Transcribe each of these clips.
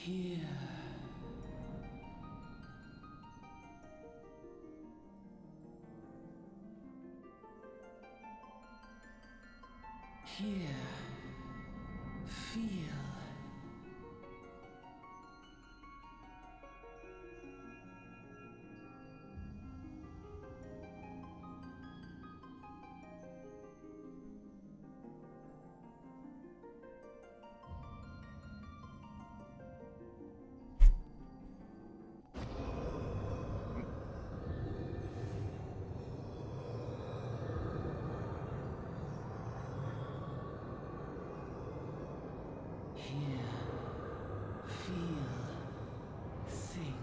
Here. Here. Feel. Hear, feel, think.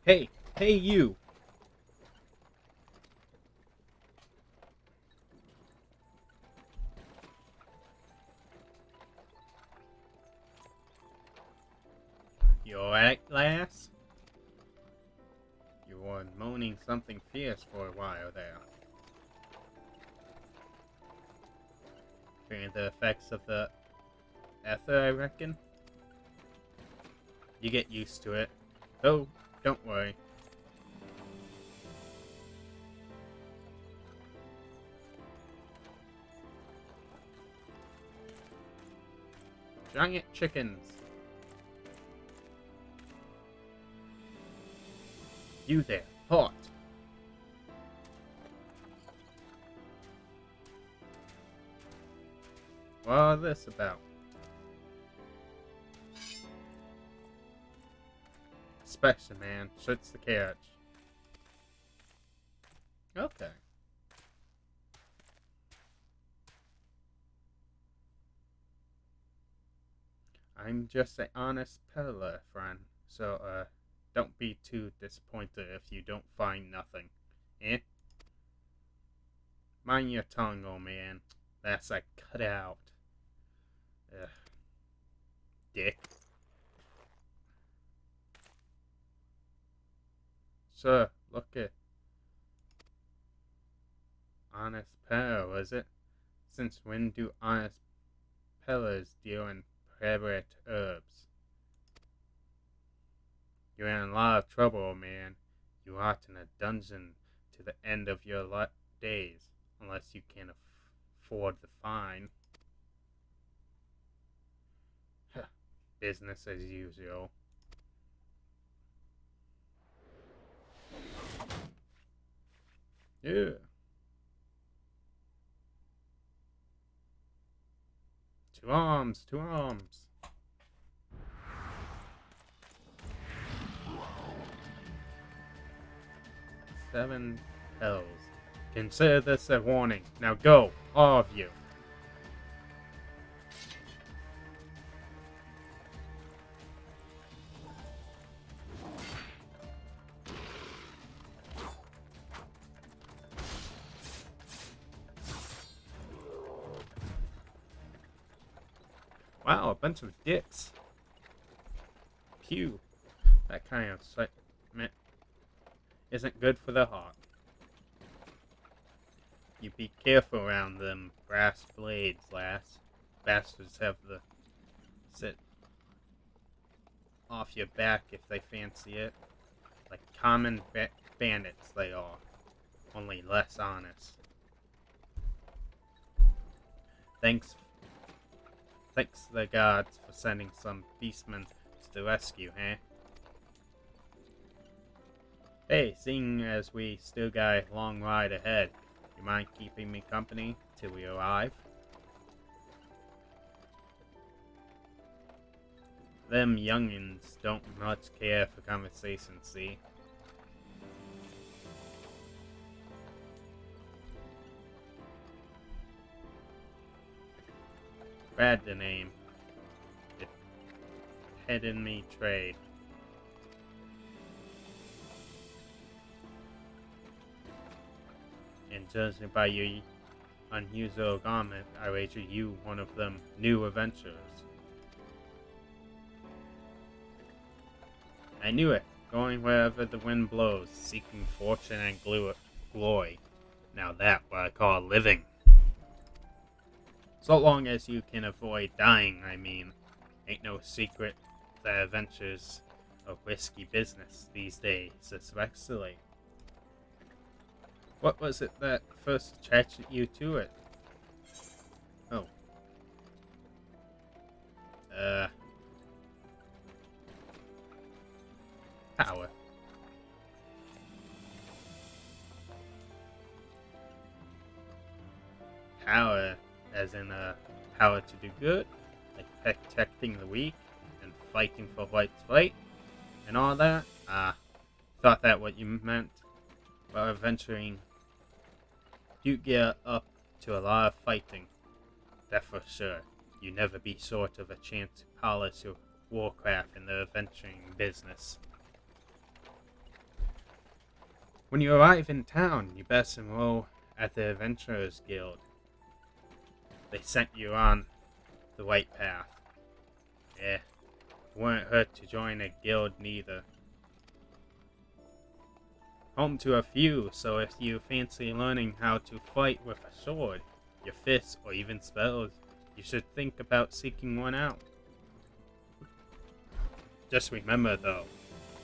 Hey, hey you! You alright, lass? You were moaning something fierce for a while there. Feeling the effects of the ether, I reckon? You get used to it. Oh, don't worry. Giant chickens. You there, hot. What's this about? Special man, shuts the carriage. Okay. I'm just an honest peddler, friend. So, don't be too disappointed if you don't find nothing. Eh? Mind your tongue, old man. That's a cutout. Ugh. Dick. Sir, look at honest peddler, was it? Since when do honest peddlers deal in private herbs? You're in a lot of trouble, old man. You rot in a dungeon to the end of your days, unless you can afford the fine. Business as usual. Yeah. Two arms, two arms. Seven hells. Consider this a warning. Now go, all of you. Wow, a bunch of dicks. Pew. That kind of excitement isn't good for the heart. You be careful around them brass blades, lass. Bastards have the sit off your back if they fancy it. Like common bandits they are, only less honest. Thanks to the gods for sending some beastmen to the rescue, eh? Hey, seeing as we still got a long ride ahead, you mind keeping me company till we arrive? them youngins don't much care for conversation, see? Bad the name. It headed me trade. And judging by your unusual garment, I wager you one of them new adventurers. I knew it, going wherever the wind blows, seeking fortune and glory. Now that what I call living. So long as you can avoid dying, I mean. Ain't no secret the adventures of risky business these days, especially. What was it that first attracted you to it? Oh. Power. Power, as in power to do good, like protecting the weak and fighting for what's right, and all that. Thought that what you meant. Well, adventuring, you get up to a lot of fighting. That for sure. You never be short of a chance to polish your warcraft in the adventuring business. When you arrive in town, you best enroll at the Adventurers Guild. They sent you on the right path. Yeah, it wouldn't hurt to join a guild neither. Home to a few, so if you fancy learning how to fight with a sword, your fists, or even spells, you should think about seeking one out. Just remember though,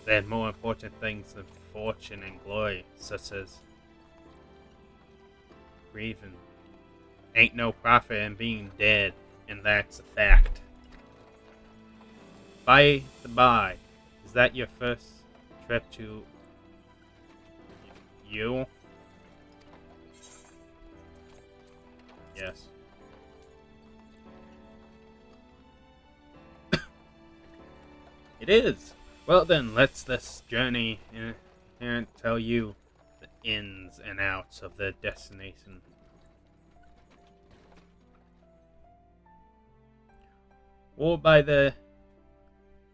there are more important things than fortune and glory, such as grieving. Ain't no profit in being dead, and that's a fact. By the by, is that your first trip to you? Yes. It is. Well then, let's this journey and tell you the ins and outs of the destination. Or by the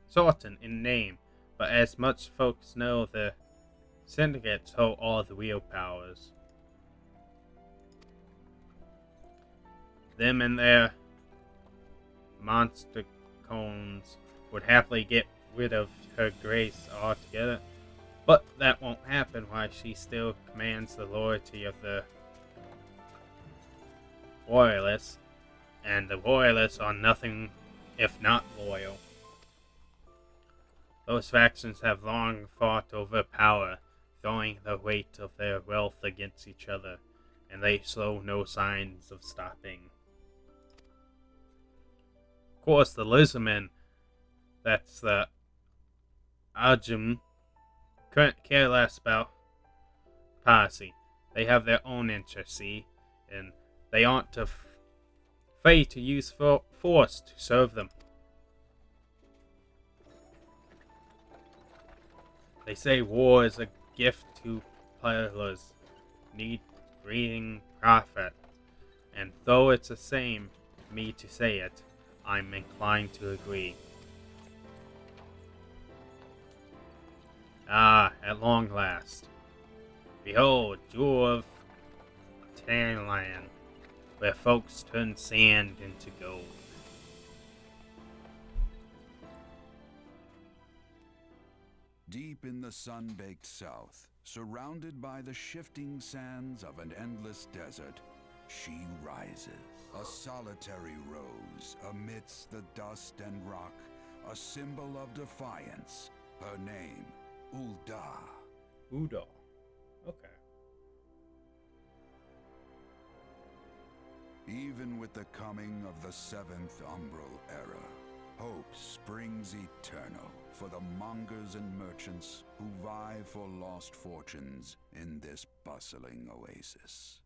Sultan in name, but as much folks know, the syndicates hold all the real powers. Them and their monster cones would happily get rid of her grace altogether, but that won't happen while she still commands the loyalty of the royalists, and the royalists are nothing if not loyal. Those factions have long fought over power, throwing the weight of their wealth against each other, and they show no signs of stopping. Of course, the lizardmen, that's the Ajum, couldn't care less about policy. They have their own interests, see, and they aren't afraid to use force to serve them. They say war is a gift to peddlers, need breeding profit, and though it's a shame me to say it, I'm inclined to agree. Ah, at long last. Behold, jewel of Tanland, where folks turn sand into gold. Deep in the sun-baked south, surrounded by the shifting sands of an endless desert, she rises. A solitary rose amidst the dust and rock, a symbol of defiance. Her name, Ulda. Udo. Okay. Even with the coming of the seventh umbral era, hope springs eternal for the mongers and merchants who vie for lost fortunes in this bustling oasis.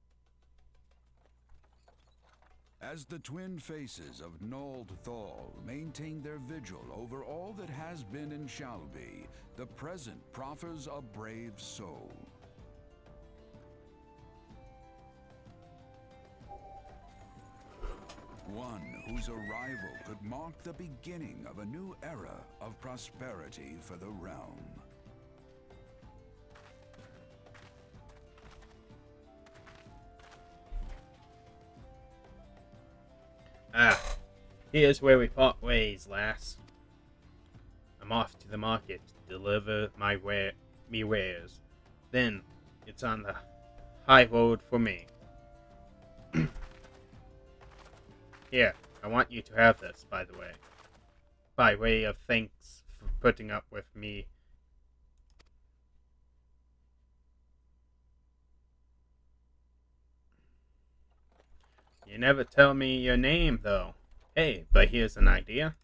As the twin faces of Nold Thal maintain their vigil over all that has been and shall be, the present proffers a brave soul. One whose arrival could mark the beginning of a new era of prosperity for the realm. Ah, here's where we part ways, lass. I'm off to the market to deliver me wares. Then, it's on the high road for me. Here, I want you to have this, by the way. By way of thanks for putting up with me. You never tell me your name, though. Hey, but here's an idea.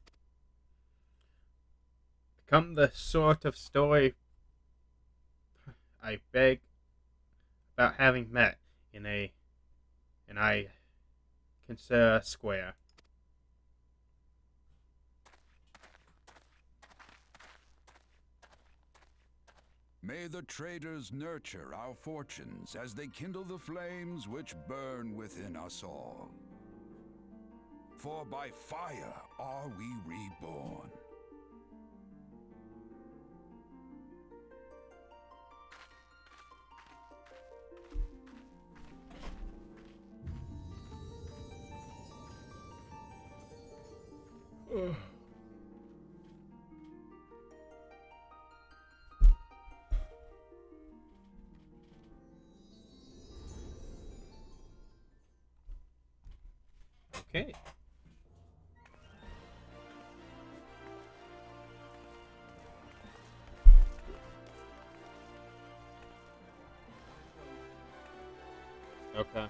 Become the sort of story I beg about having met in I consider a square. May the traders nurture our fortunes as they kindle the flames which burn within us all. For by fire are we reborn. Okay. Okay.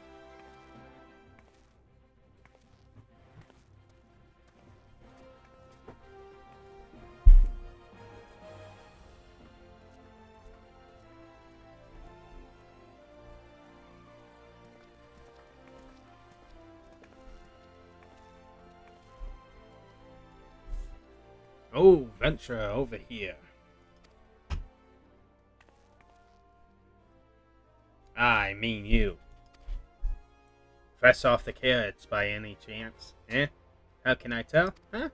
Oh, venture over here. I mean you. Fresh off the carrots by any chance? Eh? How can I tell? Huh?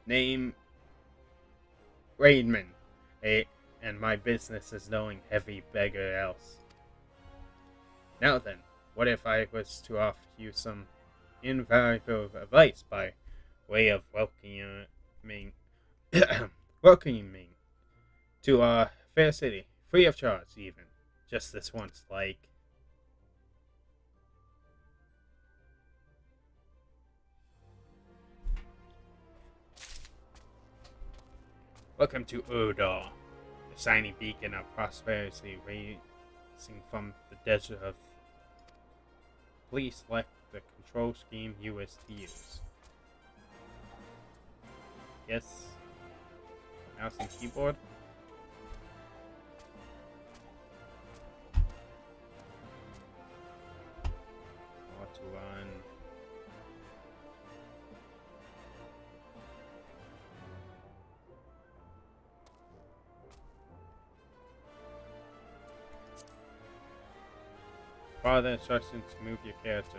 Name Raidman. And my business is knowing heavy beggar else. Now then, what if I was to offer you some invaluable advice by way of welcoming me to our fair city, free of charge even, just this once, like. Welcome to Urdal, a shiny beacon of prosperity rising from the desert of. Please select the control scheme you wish to use. Yes. Mouse and keyboard. Want to run. Follow the instructions to move your character.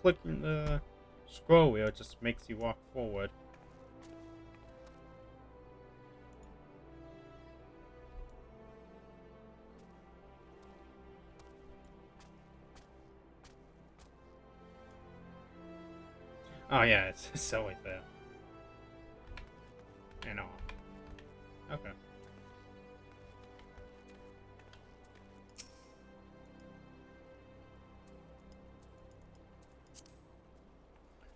clicking the scroll wheel just makes you walk forward. Oh yeah, it's always there. And all. Okay.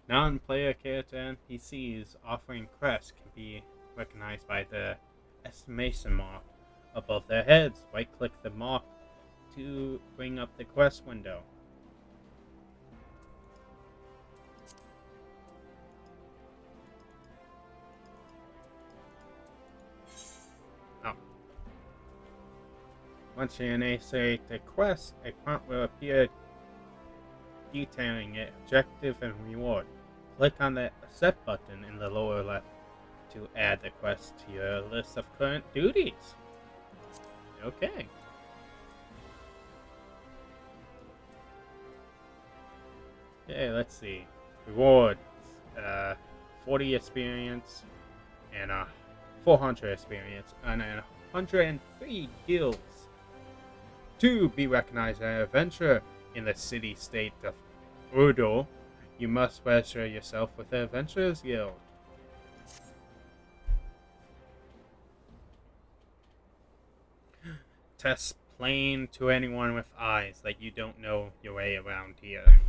Non-player character NPCs offering quests can be recognized by the exclamation mark above their heads. Right-click the mark to bring up the quest window. Oh. Once you initiate the quest, a prompt will appear detailing its objective and reward. Click on the Accept button in the lower left to add the quest to your list of current duties. Okay. Okay, let's see. Rewards. 40 experience and 400 experience and 103 guilds. To be recognized as an adventurer in the city-state of Urdo, you must register yourself with the Adventurers Guild. Test plain to anyone with eyes that you don't know your way around here.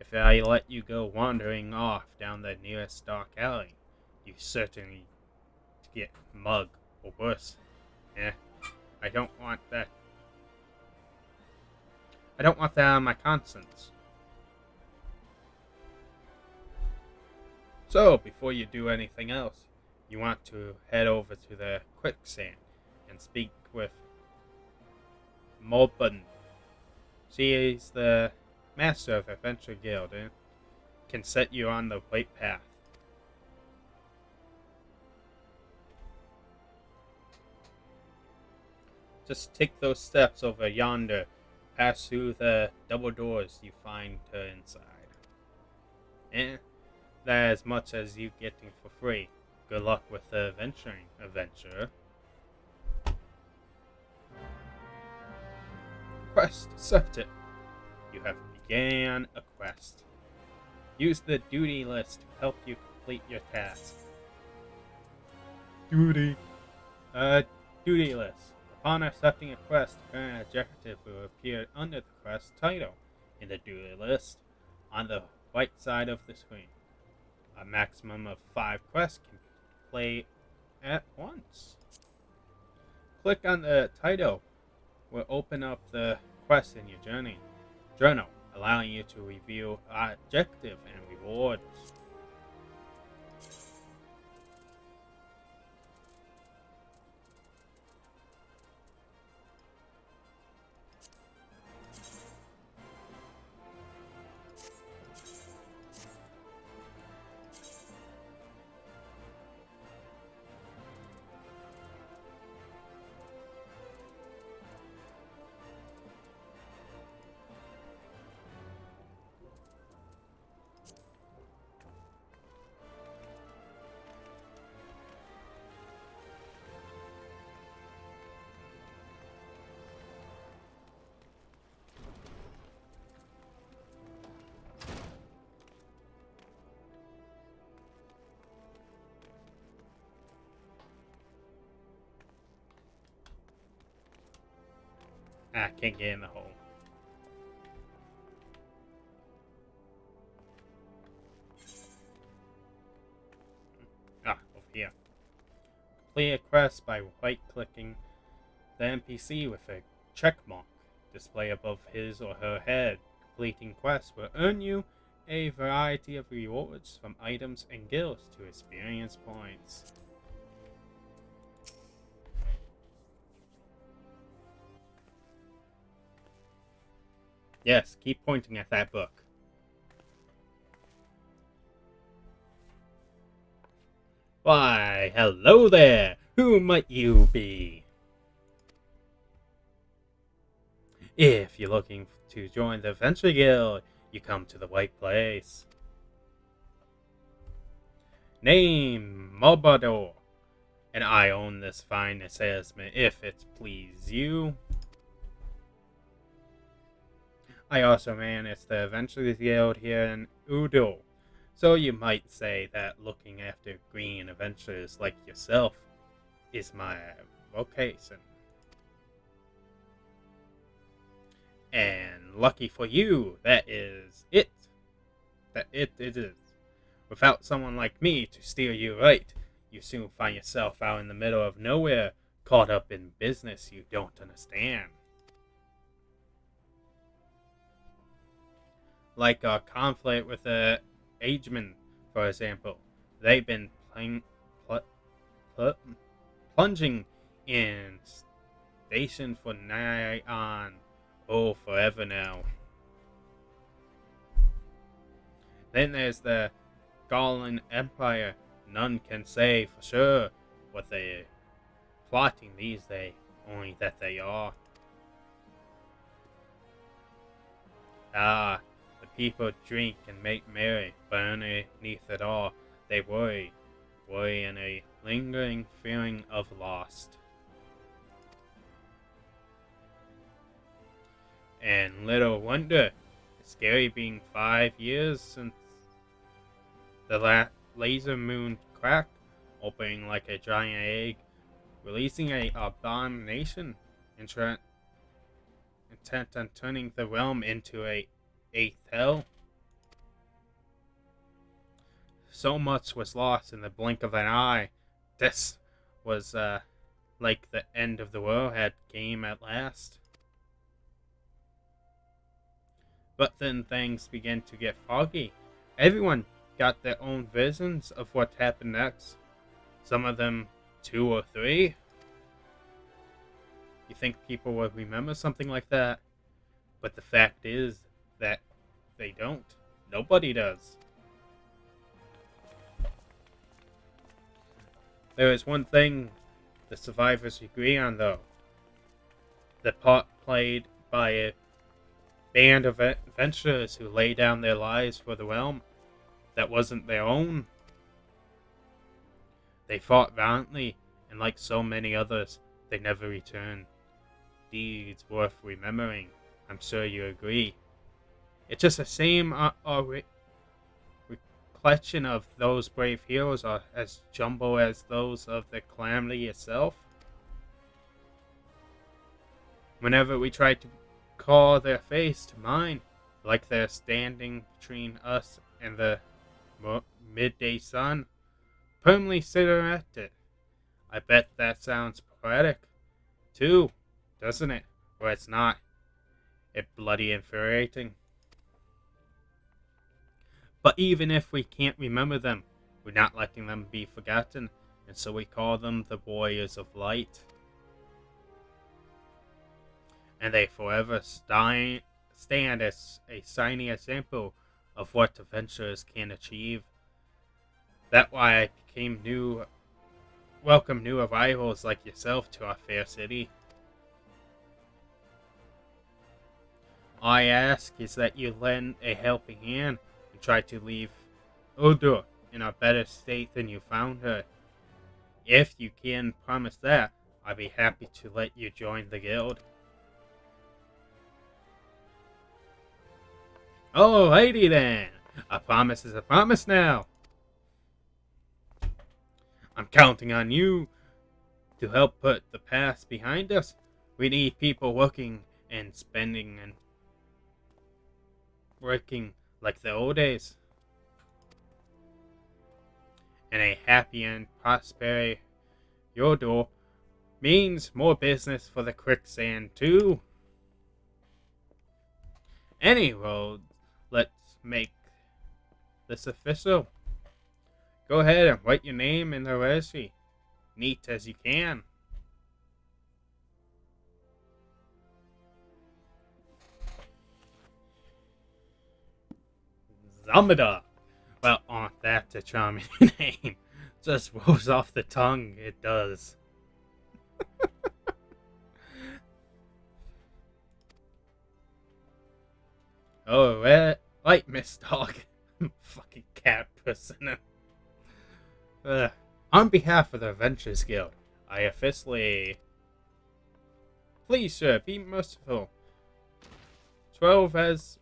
If I let you go wandering off down the nearest dark alley, you certainly get mugged or worse. I don't want that. I don't want that on my conscience. So, before you do anything else, you want to head over to the quicksand and speak with Mobun. She is the master of Adventure Guild and can set you on the right path. Just take those steps over yonder, pass through the double doors you find her inside. And that as much as you getting for free. Good luck with the adventuring, adventurer. Quest accepted. You have began a quest. Use the duty list to help you complete your task. Duty list. Upon accepting a quest, the current objective will appear under the quest title in the duty list on the right side of the screen. A maximum of 5 quests can play at once. Click on the title will open up the quest in your journal, allowing you to review objective and rewards. Can't get in the hole. Over here. Complete a quest by right-clicking the NPC with a check mark display above his or her head. Completing quests will earn you a variety of rewards from items and guilds to experience points. Yes, keep pointing at that book. Why, hello there! Who might you be? If you're looking to join the Adventure Guild, you come to the right place. Name, Mobador, and I own this fine establishment if it please you. I also manage the Adventure Guild here in Udo, so you might say that looking after green adventurers like yourself is my vocation. And lucky for you, that is it. That it is. Without someone like me to steer you right, you soon find yourself out in the middle of nowhere, caught up in business you don't understand. Like a conflict with a ageman, for example. They've been plunging in station for nigh on, forever now. Then there's the Gaulian Empire. None can say for sure what they're plotting these days, only that they are. The people drink and make merry, but underneath it all, they worry and a lingering feeling of lost. And little wonder, it's scary being 5 years since the laser moon cracked, opening like a giant egg, releasing a abomination intent on turning the realm into a eighth hell. So much was lost in the blink of an eye. This was like the end of the world had came at last. But then things began to get foggy. Everyone got their own visions of what happened next. Some of them 2 or 3. You think people would remember something like that? But the fact is that they don't. Nobody does. There is one thing the survivors agree on, though. The part played by a band of adventurers who lay down their lives for the realm that wasn't their own. They fought valiantly, and like so many others, they never returned. Deeds worth remembering. I'm sure you agree. It's just the same recollection of those brave heroes are as jumbo as those of the calamity itself. Whenever we try to call their face to mind, like they're standing between us and the midday sun, permanently silhouetted. I bet that sounds poetic, too, doesn't it? Or it's not. It's bloody infuriating. But even if we can't remember them, we're not letting them be forgotten, and so we call them the Warriors of Light. And they forever stand as a shining example of what adventurers can achieve. That's why I welcome new arrivals like yourself to our fair city. All I ask is that you lend a helping hand and try to leave Udo in a better state than you found her. If you can promise that, I'd be happy to let you join the guild. Alrighty then. A promise is a promise now. I'm counting on you to help put the past behind us. We need people working and spending and working like the old days. And a happy and prosperous Yodel means more business for the quicksand too. Anyway, let's make this official. Go ahead and write your name in the registry. Neat as you can. Zamada. Well, that's a charming name. Just rolls off the tongue, it does. Oh, right, Miss Dog. Fucking cat person. On behalf of the Adventurers Guild, I officially... Please, sir, be merciful. 12 as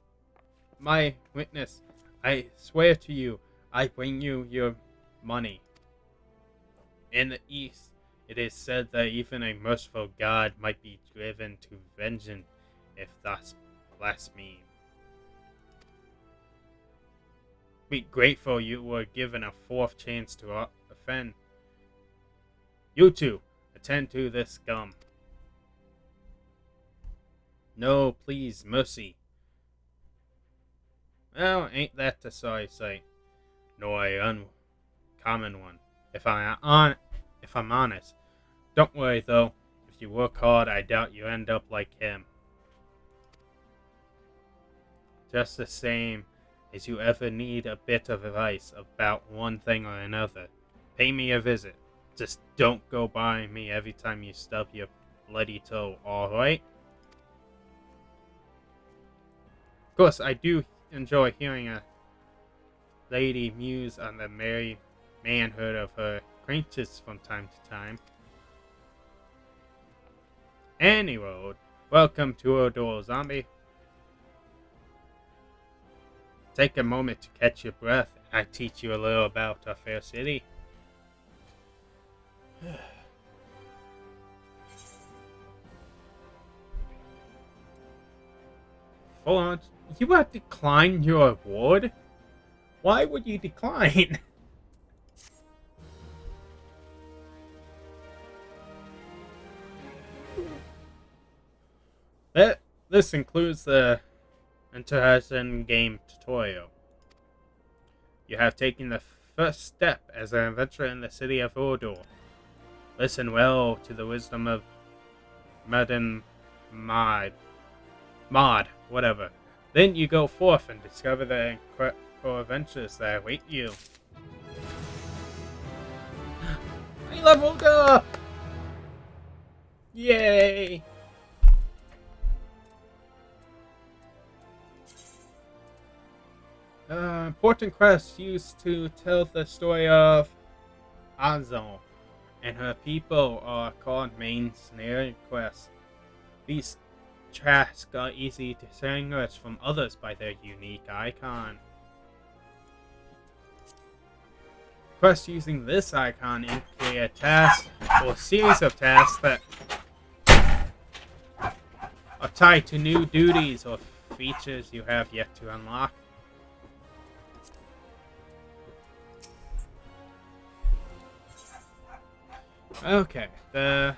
my witness. I swear to you, I bring you your money. In the East, it is said that even a merciful god might be driven to vengeance if thus blaspheme. Be grateful you were given a fourth chance to offend. You two, attend to this scum. No, please, mercy. Well, ain't that a sorry sight, nor a uncommon one. If I'm honest. Don't worry though. If you work hard, I doubt you end up like him. Just the same as you ever need a bit of advice about one thing or another, pay me a visit. Just don't go by me every time you stub your bloody toe, alright? Of course, I do enjoy hearing a lady muse on the merry manhood of her acquaintances from time to time. Anyway, welcome to Odor Zombie. Take a moment to catch your breath, and I teach you a little about our fair city. Hold on, you have declined your award? Why would you decline? This includes the interesting game tutorial. You have taken the first step as an adventurer in the city of Odor. Listen well to the wisdom of Madam Maud, whatever. Then you go forth and discover the incredible adventures that await you. I leveled up! Yay! Important quests used to tell the story of Azul and her people are called main snare quests. These tasks are easy to distinguish from others by their unique icon. Quests using this icon indicate a task or series of tasks that are tied to new duties or features you have yet to unlock. Okay, the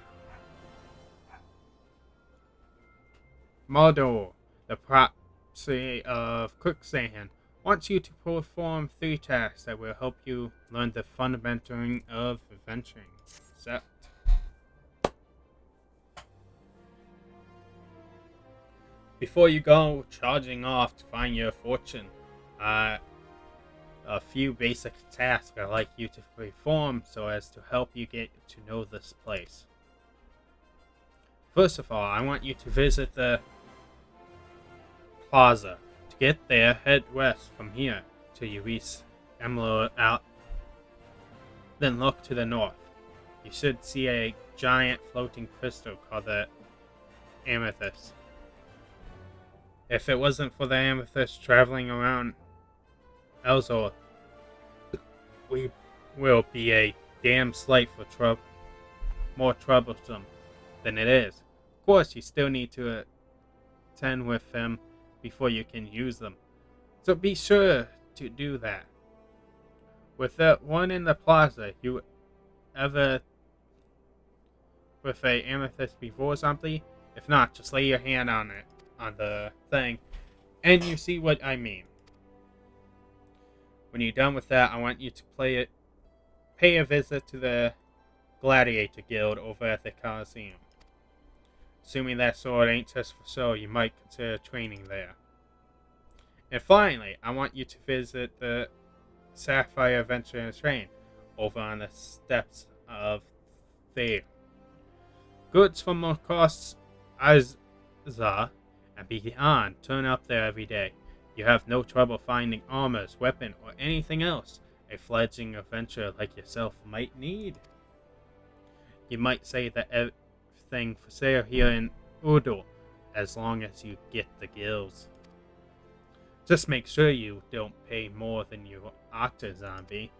model, the proxy of quicksand, wants you to perform 3 tasks that will help you learn the fundamentals of adventuring. Accept. Before you go charging off to find your fortune, a few basic tasks I'd like you to perform so as to help you get to know this place. First of all, I want you to visit the plaza. To get there, head west from here till you reach Emerald Out. Then look to the north. You should see a giant floating crystal called the Amethyst. If it wasn't for the Amethyst traveling around Elzor, we will be a damn sight for more troublesome than it is. Of course, you still need to attend with them before you can use them, so be sure to do that. With that one in the plaza, you ever with a amethyst before something? If not, just lay your hand on it, on the thing, and you see what I mean. When you're done with that, I want you to pay a visit to the Gladiator Guild over at the Coliseum. Assuming that sword ain't just for show, you might consider training there. And finally, I want you to visit the Sapphire Adventure Train over on the steps of Thayer. Goods from across Azza and beyond turn up there every day. You have no trouble finding armors, weapon, or anything else a fledgling adventurer like yourself might need. You might say that everything for sale here in Udor, as long as you get the gills. Just make sure you don't pay more than you ought to, zombie.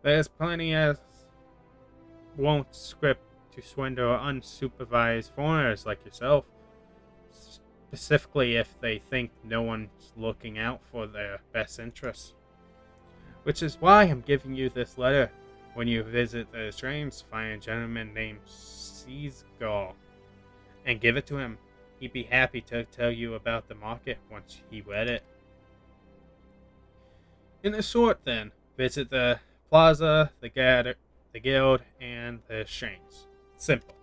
There's plenty as won't script to swindle unsupervised foreigners like yourself, specifically if they think no one's looking out for their best interests. Which is why I'm giving you this letter. When you visit the trains, find a gentleman named Seasgull and give it to him. He'd be happy to tell you about the market once he read it. In the short, then, visit the plaza, the guild, and the exchange. Simple.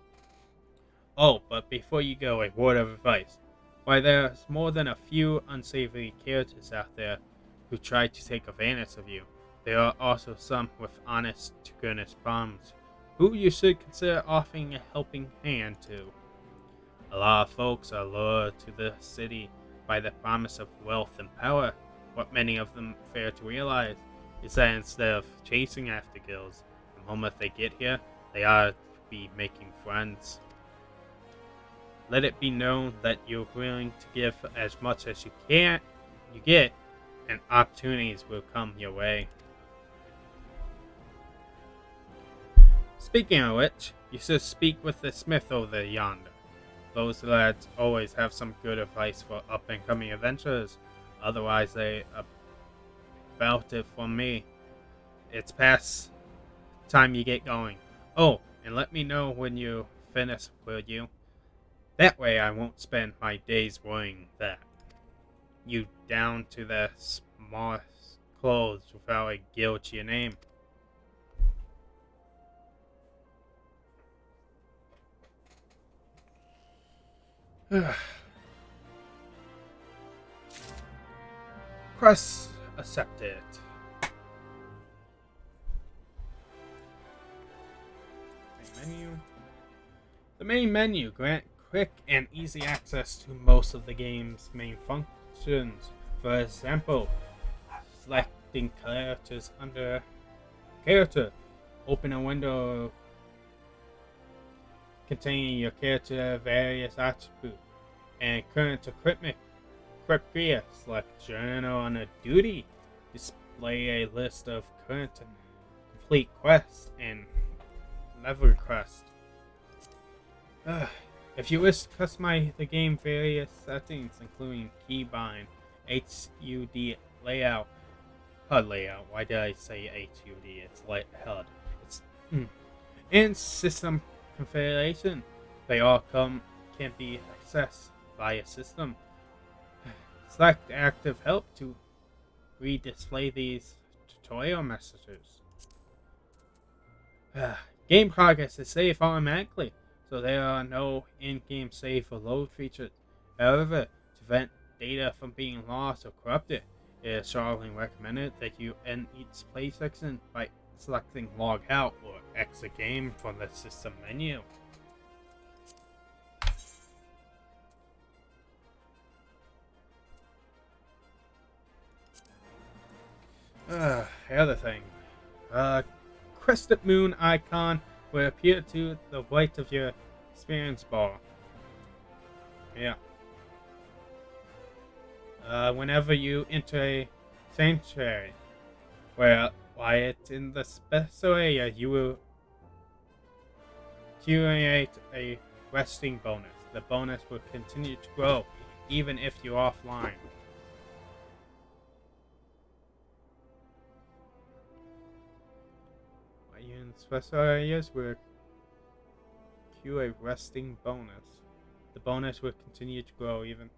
Oh, but before you go, a word of advice. Why, there's more than a few unsavory characters out there who try to take advantage of you. There are also some with honest-to-goodness problems who you should consider offering a helping hand to. A lot of folks are lured to the city by the promise of wealth and power. What many of them fail to realize is that instead of chasing after gills, the moment they get here, they ought to be making friends. Let it be known that you're willing to give as much as you get, and opportunities will come your way. Speaking of which, you should speak with the smith over yonder. Those lads always have some good advice for up-and-coming adventurers. Otherwise, they about it for me. It's past time you get going. Oh, and let me know when you finish, will you? That way I won't spend my days worrying that you down to the smallest clothes without a guild to your name. Quest accepted. Main menu. The main menu grant quick and easy access to most of the game's main functions. For example, selecting characters under character. Open a window containing your character's various attributes and current equipment. Equip gear. Select journal on a duty. Display a list of current and complete quests and level requests. If you wish to customize the game various settings, including keybind, HUD layout, HUD layout. Why did I say HUD? It's like HUD. And system configuration. They all can be accessed via system. Select active help to redisplay these tutorial messages. Game progress is saved automatically, so there are no in-game save or load features. However, to prevent data from being lost or corrupted, it is strongly recommended that you end each play section by selecting log out or exit game from the system menu. The other thing. Crescent moon icon will appear to the right of your experience bar. Yeah. Whenever you enter a sanctuary, while it's in the special area, you will accumulate a resting bonus. The bonus will continue to grow even if you're offline. While you're in special areas, will accumulate a resting bonus. The bonus will continue to grow even.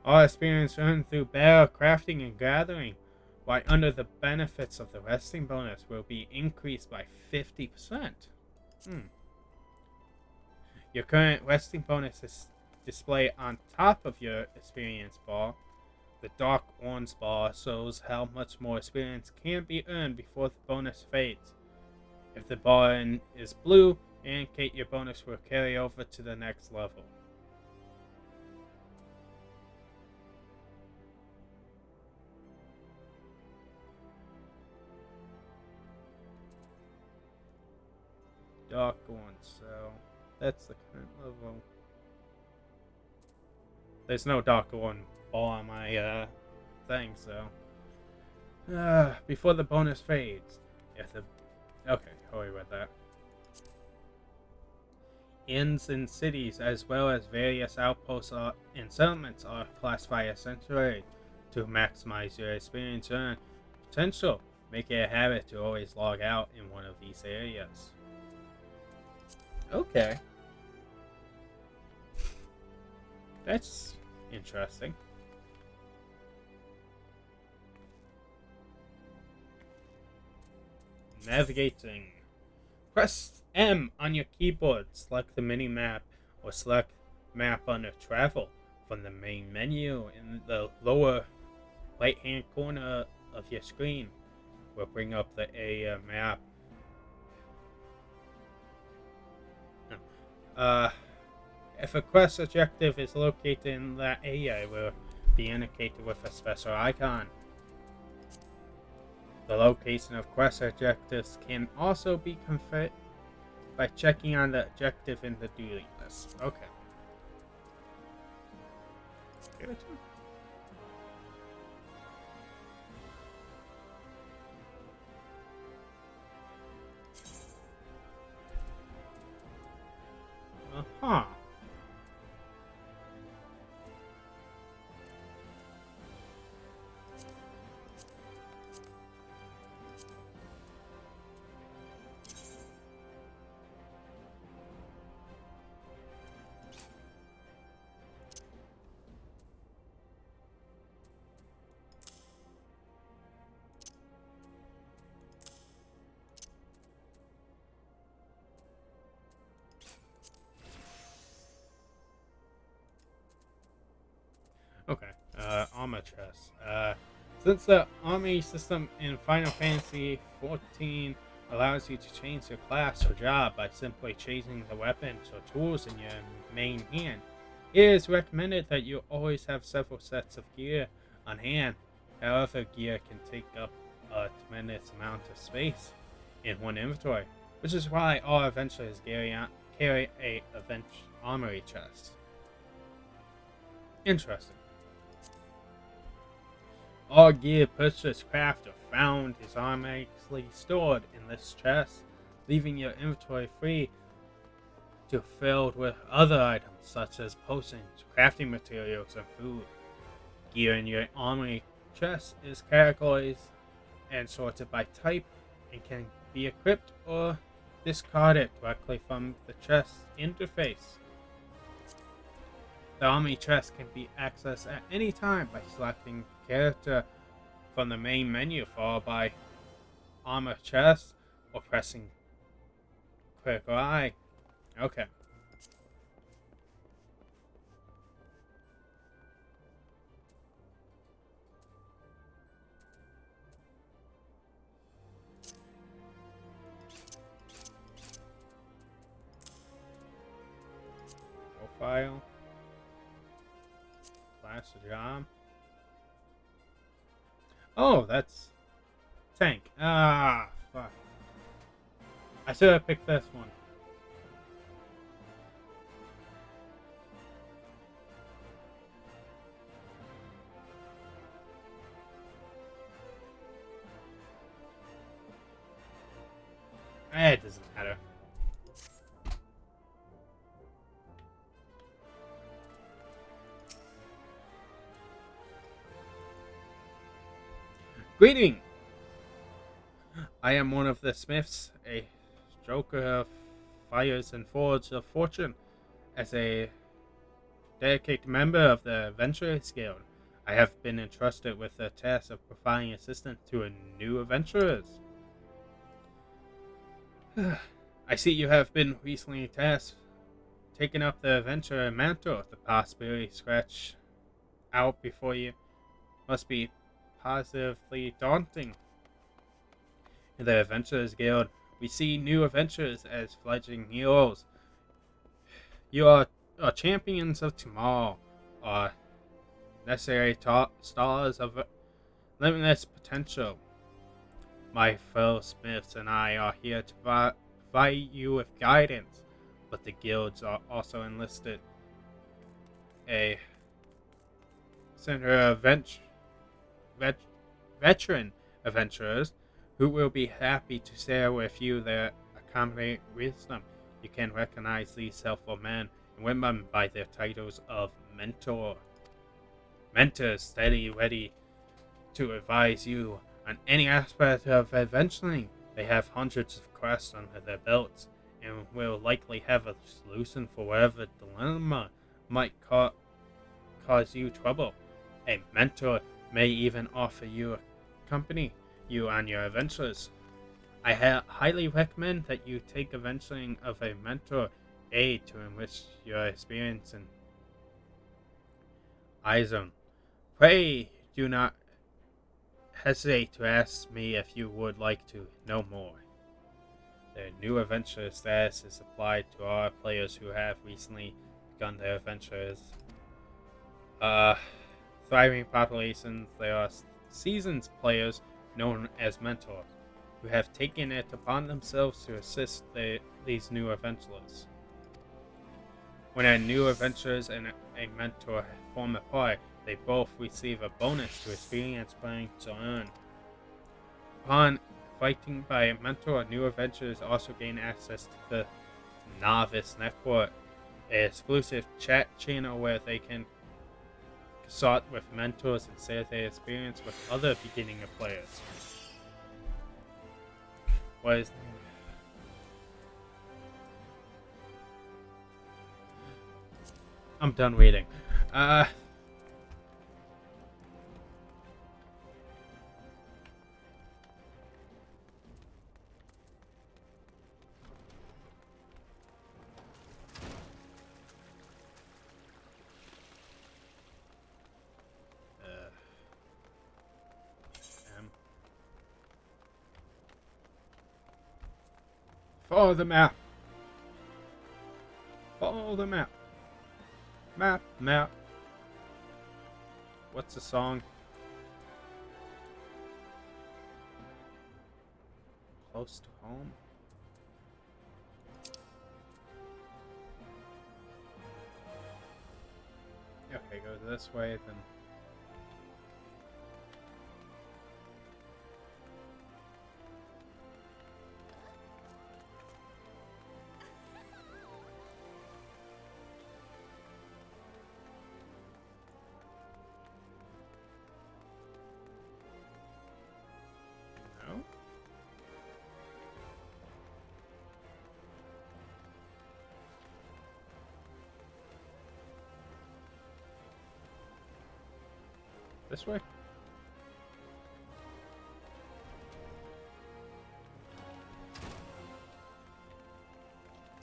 All experience earned through battle, crafting, and gathering, while under the benefits of the resting bonus will be increased by 50%. Your current resting bonus is displayed on top of your experience bar. The dark orange bar shows how much more experience can be earned before the bonus fades. If the bar is blue, indicate your bonus will carry over to the next level. dark one, so that's the current level. There's no dark one ball on my thing, so before the bonus fades. Okay, worry about that. Inns and cities, as well as various outposts and settlements, are classified as sanctuary to maximize your experience and potential. Make it a habit to always log out in one of these areas. Okay. That's interesting. Navigating. Press M on your keyboard, select the mini-map, or select Map under Travel from the main menu in the lower right-hand corner of your screen. We'll bring up the area map. If a quest objective is located in that area, it will be indicated with a special icon. The location of quest objectives can also be confirmed by checking on the objective in the duty list. Okay. Good. Uh-huh. Okay, armor chest. Since the army system in Final Fantasy XIV allows you to change your class or job by simply changing the weapons or tools in your main hand, it is recommended that you always have several sets of gear on hand. However, gear can take up a tremendous amount of space in one inventory, which is why all adventurers carry a armory chest. Interesting. All gear purchased, crafted, or found is automatically stored in this chest, leaving your inventory free to filled with other items such as potions, crafting materials, and food. Gear in your armory chest is categorized and sorted by type and can be equipped or discarded directly from the chest interface. The army chest can be accessed at any time by selecting character from the main menu, followed by armor chest, or pressing critical eye. Okay. Profile. Class job. Oh, that's tank. Ah, fuck. I should have picked this one. It doesn't matter. Greeting! I am one of the smiths, a stroker of fires and forge of fortune. As a dedicated member of the Adventurers Guild, I have been entrusted with the task of providing assistance to new adventurers. I see you have been recently tasked taking up the adventurer mantle. The possibility scratch out before you must be positively daunting. In the Adventurers Guild, we see new adventurers as fledgling heroes. You are champions of tomorrow, are necessary stars of limitless potential. My fellow smiths and I are here to provide you with guidance, but the guilds are also enlisted a center of vet- veteran adventurers who will be happy to share with you their accommodating wisdom. You can recognize these helpful men and women by their titles of mentor. Mentors steady ready to advise you on any aspect of adventuring. They have hundreds of quests under their belts and will likely have a solution for whatever dilemma might cause you trouble. A mentor may even offer you a company you on your adventures. I highly recommend that you take adventuring of a mentor aid to enrich your experience in iZone. Pray do not hesitate to ask me if you would like to know more. The new adventure status is applied to all players who have recently begun their adventures. Thriving populations, there are seasoned players known as mentors who have taken it upon themselves to assist these new adventurers. When a new adventurers and a mentor form a party, they both receive a bonus to experience points earned. Upon fighting by a mentor, new adventurers also gain access to the Novice Network, an exclusive chat channel where they can consult with mentors and share their experience with other beginning players. What is I'm done reading. Follow the map. Follow the map. Map. What's the song? Close to home? Okay, go this way, then. No? This way?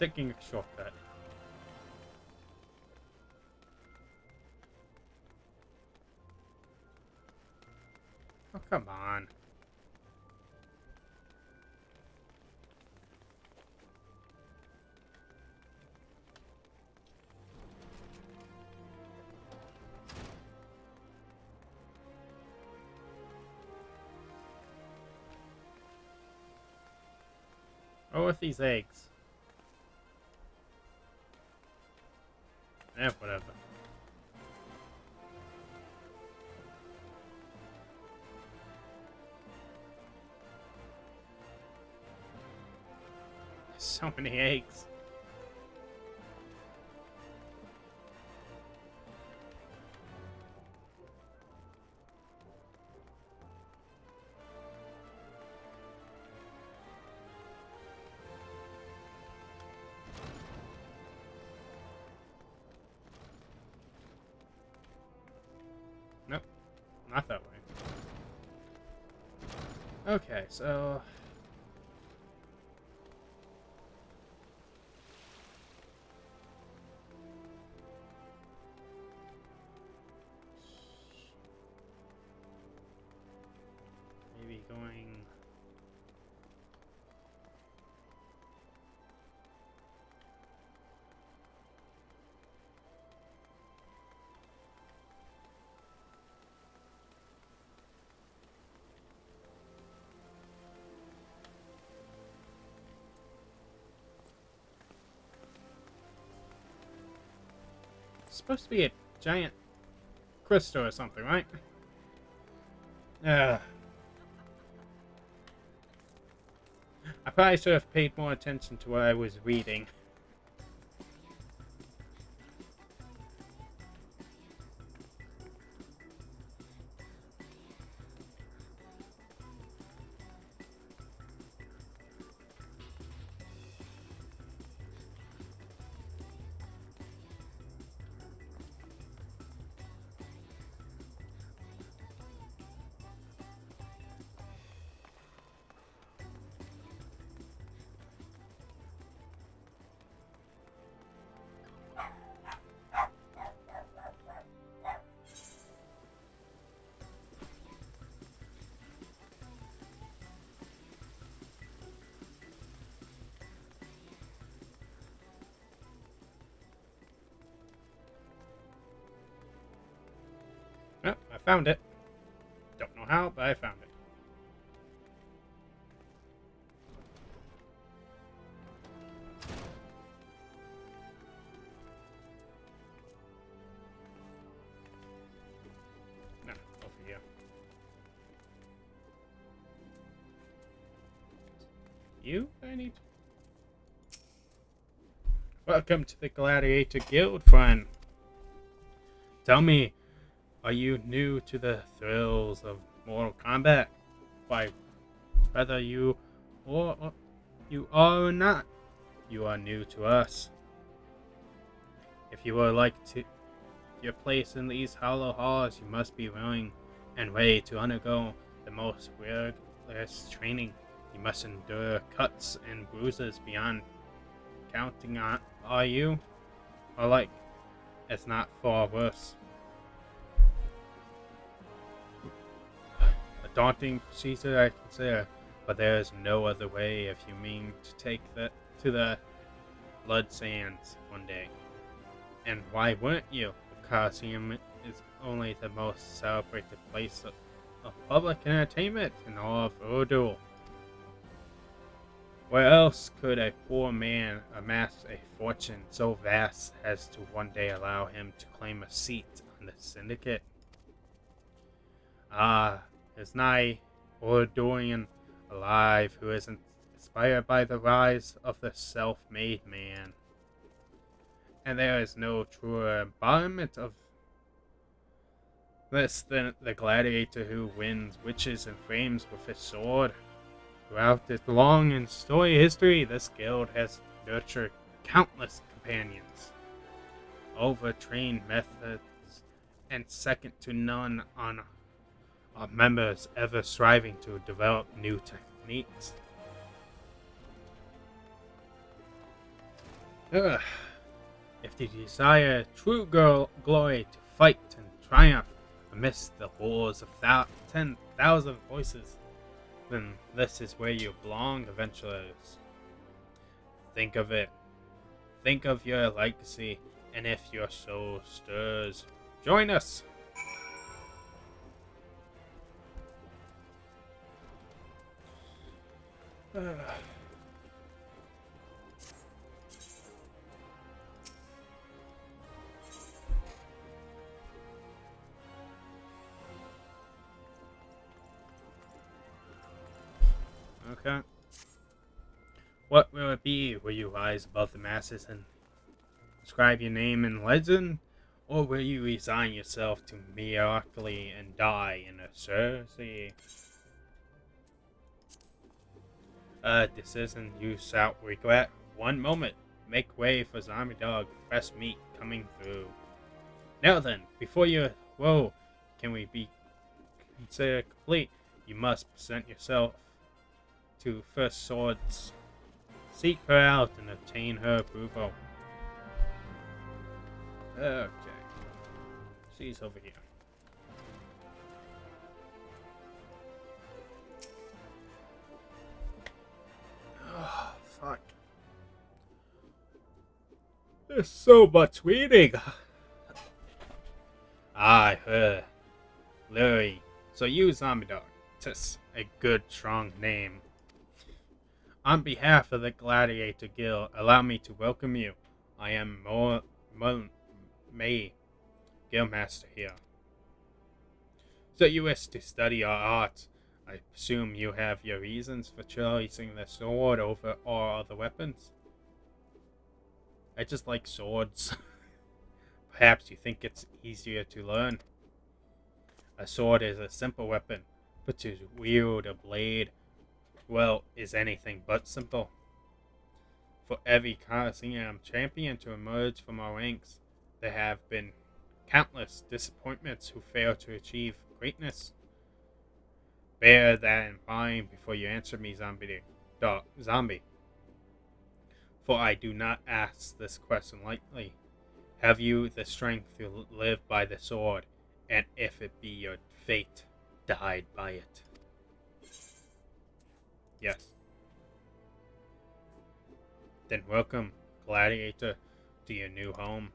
Taking a shortcut. Oh, come on. Oh, with these eggs. Whatever. So many eggs. Nope, not that way. Okay, so maybe going supposed to be a giant crystal or something, right? I probably should have paid more attention to what I was reading. Oh, I found it. Don't know how, but I found it. No, over here. You? I need. Welcome to the Gladiator Guild, friend. Tell me, are you new to the thrills of Mortal Kombat? Why, whether you or you are or not, you are new to us. If you would like to your place in these hollow halls, you must be willing and ready to undergo the most rigorous training. You must endure cuts and bruises beyond counting on. Are you? Or like, it's not far worse. A daunting procedure, I consider, but there is no other way if you mean to take to the blood sands one day. And why wouldn't you? The Coliseum is only the most celebrated place of public entertainment in all of Urdu. Where else could a poor man amass a fortune so vast as to one day allow him to claim a seat on the syndicate? Is nigh Urduian alive who isn't inspired by the rise of the self-made man? And there is no truer embodiment of this than the gladiator who wins witches and flames with his sword. Throughout its long and storied history, this guild has nurtured countless companions, overtrained methods, and second to none on our members ever striving to develop new techniques. If you desire true glory to fight and triumph amidst the wars of 10,000 voices, then this is where you belong, adventurers. Think of it. Think of your legacy, and if your soul stirs, join us. Okay. What will it be? Will you rise above the masses and inscribe your name in legend? Or will you resign yourself to mediocrity and die in a Cersei? Decision you shall regret. One moment. Make way for zombie dog, fresh meat coming through. Now then, before you whoa, can we be considered complete? You must present yourself to First Swords. Seek her out and obtain her approval. Okay. She's over here. Oh, fuck. There's so much reading. I heard. Larry. So you, Zombie Dog. Tis a good, strong name. On behalf of the Gladiator Guild, allow me to welcome you. I am May, Guildmaster here. So you wish to study our art. I presume you have your reasons for choosing the sword over all other weapons. I just like swords. Perhaps you think it's easier to learn. A sword is a simple weapon, but to wield a blade, well, is anything but simple. For every Colosseum champion to emerge from our ranks, there have been countless disappointments who fail to achieve greatness. Bear that in mind before you answer me, zombie. For I do not ask this question lightly. Have you the strength to live by the sword, and if it be your fate, died by it? Yes. Then welcome, gladiator, to your new home.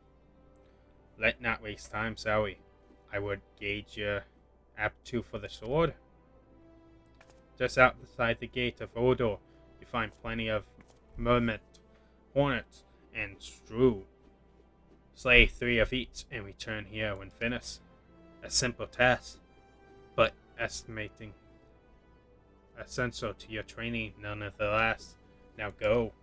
Let not waste time, Sally. I would gauge your aptitude for the sword. Just outside the gate of Odor, you find plenty of mermet, hornets, and strew. Slay 3 of each and return here when finished. A simple task, but estimating essential to your training nonetheless. Now go.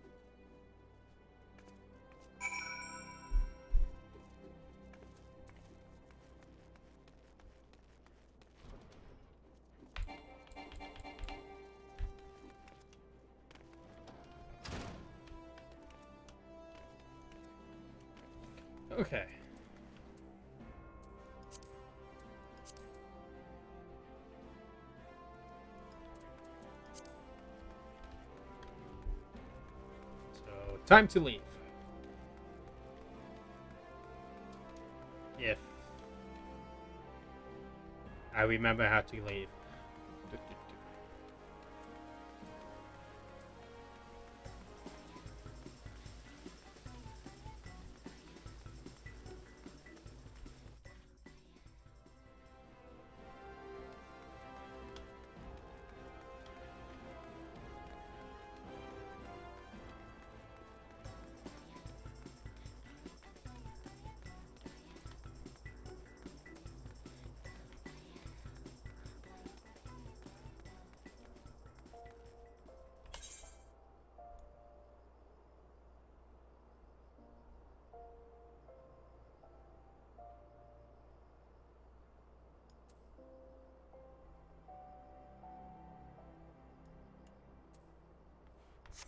Okay. So, time to leave. If I remember how to leave.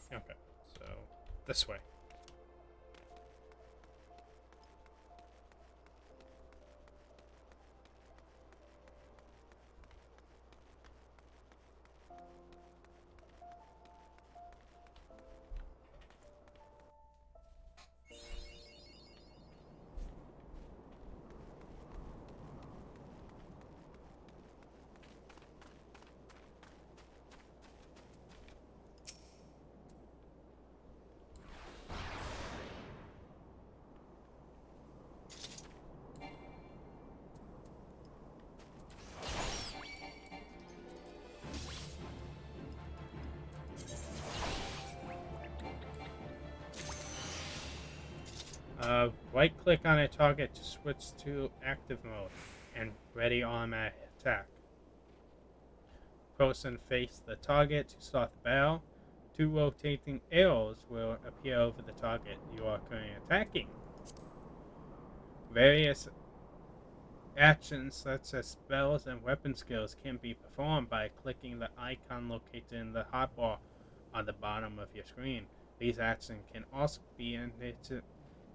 Okay, so this way. Right click on a target to switch to active mode and ready automatic attack. Press and face the target to start the battle. 2 rotating arrows will appear over the target you are currently attacking. Various actions such as spells and weapon skills can be performed by clicking the icon located in the hotbar on the bottom of your screen. These actions can also be indicated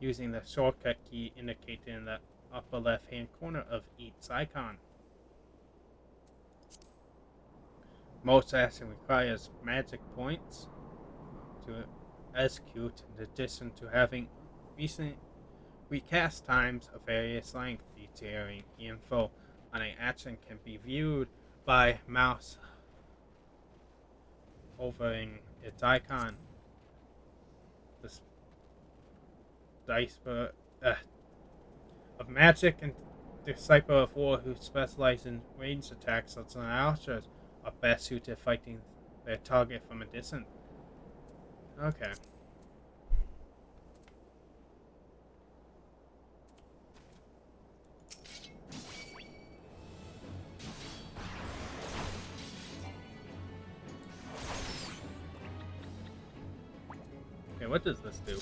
using the shortcut key indicated in the upper left hand corner of each icon. Most action requires magic points to execute, in addition to having recent recast times of various length. Detailing info on an action can be viewed by mouse hovering its icon. The Disciple of Magic and Disciple of War, who specialize in ranged attacks such as archers, are best suited to fighting their target from a distance. Okay. Okay, what does this do?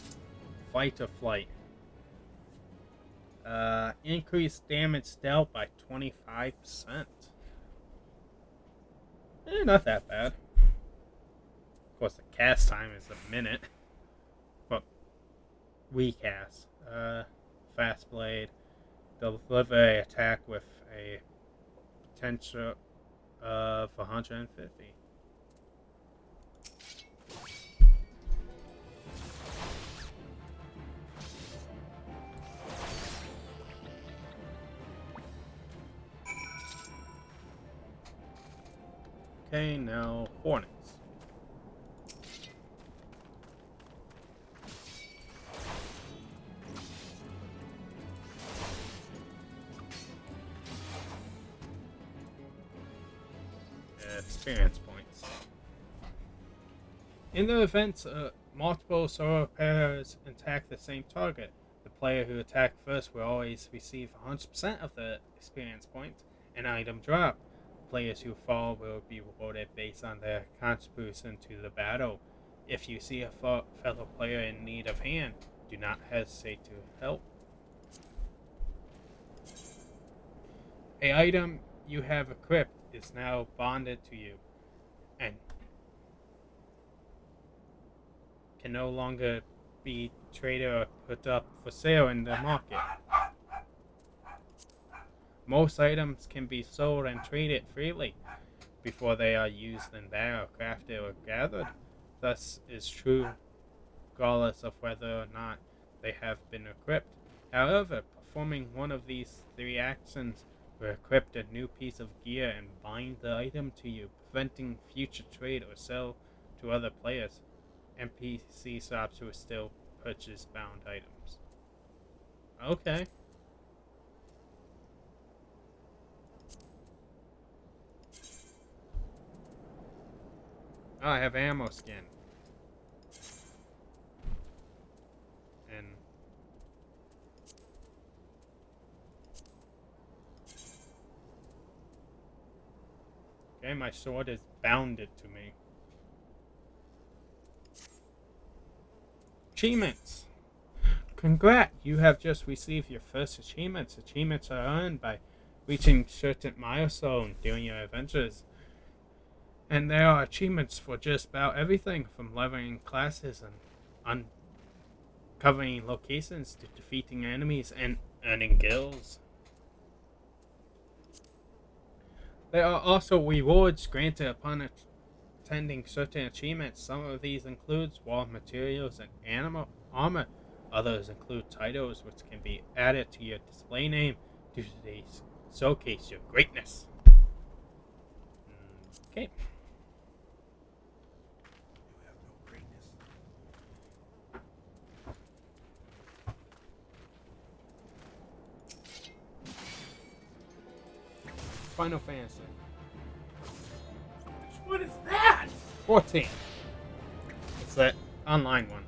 Fight or flight. Increase damage dealt by 25%. Not that bad. Of course, the cast time is a minute. But recast. Fast blade. Deliver an attack with a potential of 150. Okay, now Hornets. Experience points. In the event multiple solo players attack the same target, the player who attacked first will always receive 100% of the experience points and item drop. Players who fall will be rewarded based on their contribution to the battle. If you see a fellow player in need of hand, do not hesitate to help. A item you have equipped is now bonded to you and can no longer be traded or put up for sale in the market. Most items can be sold and traded freely before they are used in battle, crafted, or gathered. Thus is true regardless of whether or not they have been equipped. However, performing one of these three actions will equip a new piece of gear and bind the item to you, preventing future trade or sale to other players. NPC shops will still purchase bound items. Okay. Oh, I have ammo skin. And okay, my sword is bounded to me. Achievements. Congrats, you have just received your first achievements. Achievements are earned by reaching certain milestones during your adventures. And there are achievements for just about everything, from leveling classes and uncovering locations to defeating enemies and earning gills. There are also rewards granted upon attending certain achievements. Some of these include raw materials and animal armor. Others include titles which can be added to your display name to showcase your greatness. Okay. Final Fantasy. What is that? 14. It's that online one.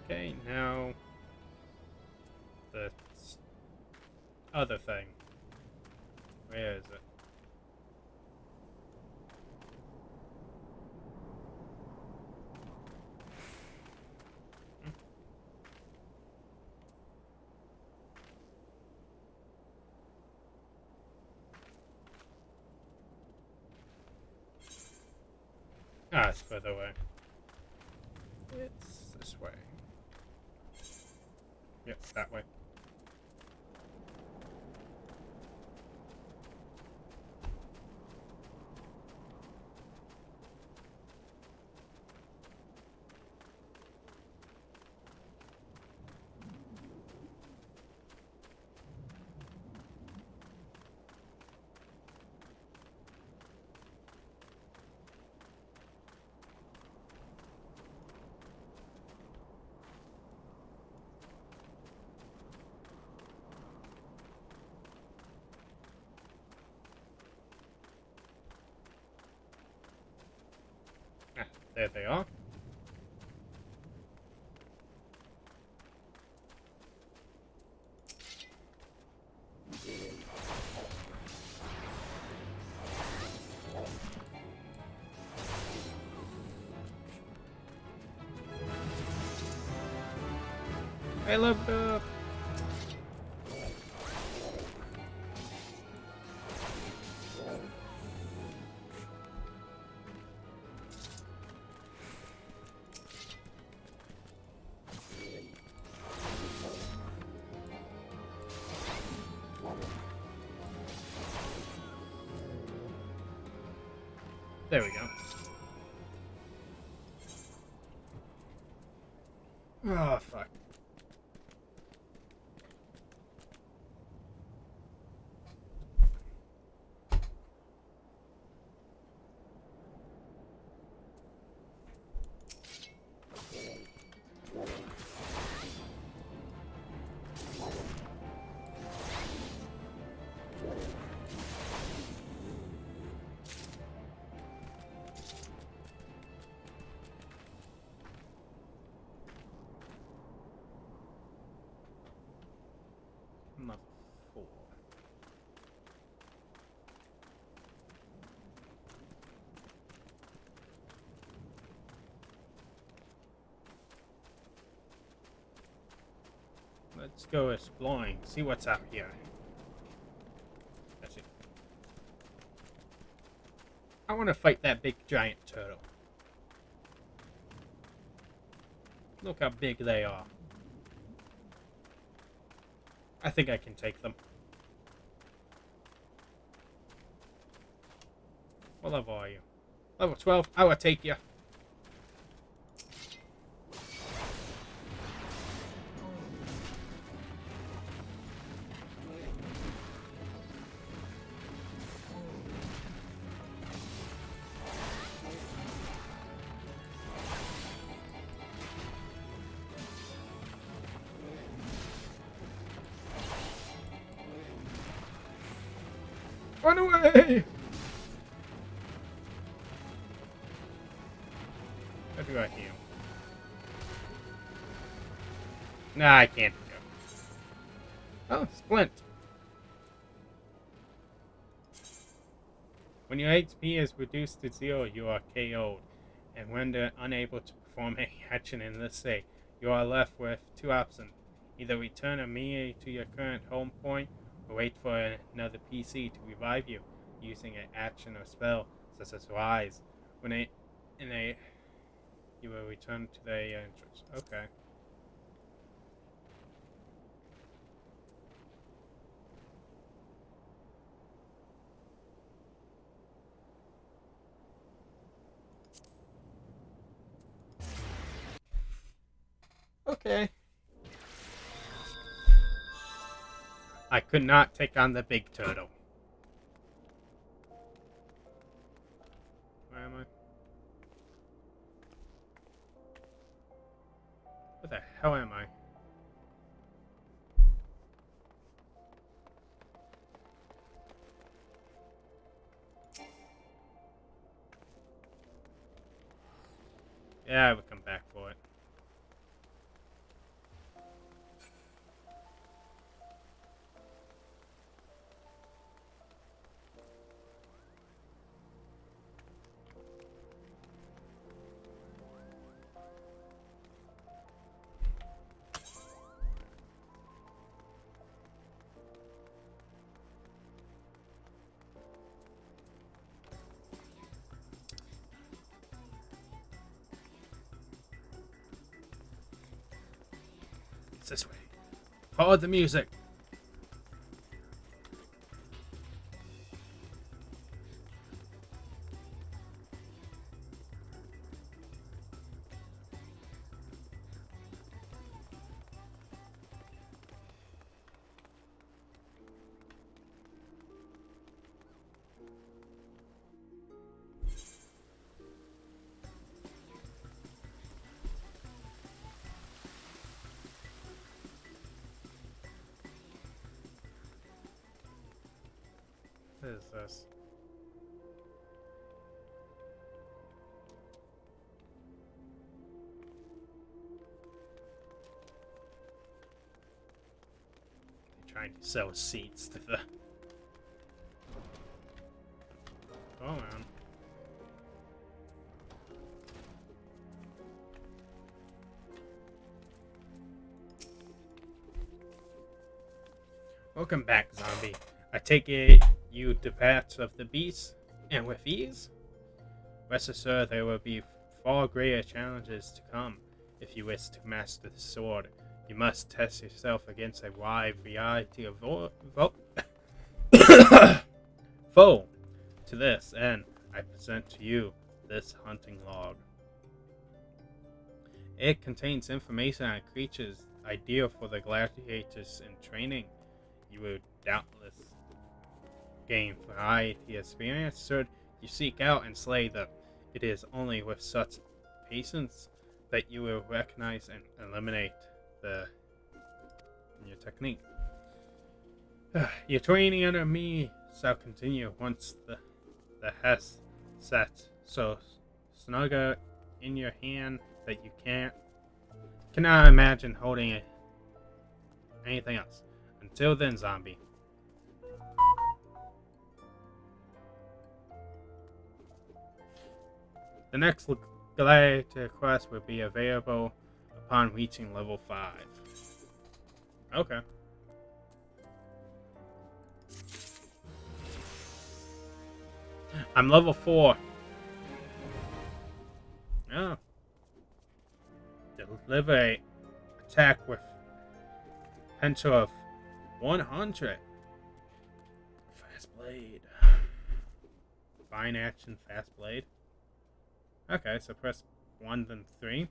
Okay, now the other thing. Where is it? Ah, it's further away. It's this way. Yep, that way. There they are. I leveled up. There we go. Oh, fuck. Level 4. Let's go exploring, see what's out here. That's it. I want to fight that big giant turtle. Look how big they are. I think I can take them. What level are you? Level 12? I will take you. Run away! How do I heal? Nah, I can't go. Oh, Splint. When your HP is reduced to 0, you are KO'd. And when they're unable to perform any action in this state, you are left with two options. Either return immediately to your current home point, or wait for another PC to revive you, using an action or spell, such as Rise. You will return to the entrance. Okay. Okay. I could not take on the big turtle. Where am I? Where the hell am I? Yeah, I would come back for it. It's this way. Follow the music. What is this? trying to sell seats to the... Go on. Welcome back, zombie. I take it you to paths of the beast, and with ease? Rest assured there will be far greater challenges to come. If you wish to master the sword, you must test yourself against a wide variety of foe. To this end, I present to you this hunting log. It contains information on creatures ideal for the gladiators in training. You will doubtless gain variety experience should you seek out and slay them. It is only with such patience that you will recognize and eliminate your technique. Your training under me shall continue once the hest sets so snugger in your hand that you cannot imagine holding anything else. Until then, zombie. The next gladiator quest will be available upon reaching level 5. Okay. I'm level 4. Oh. Deliver a attack with potential of 100. Fast blade. Fine action, fast blade. Okay, so press 1 then 3.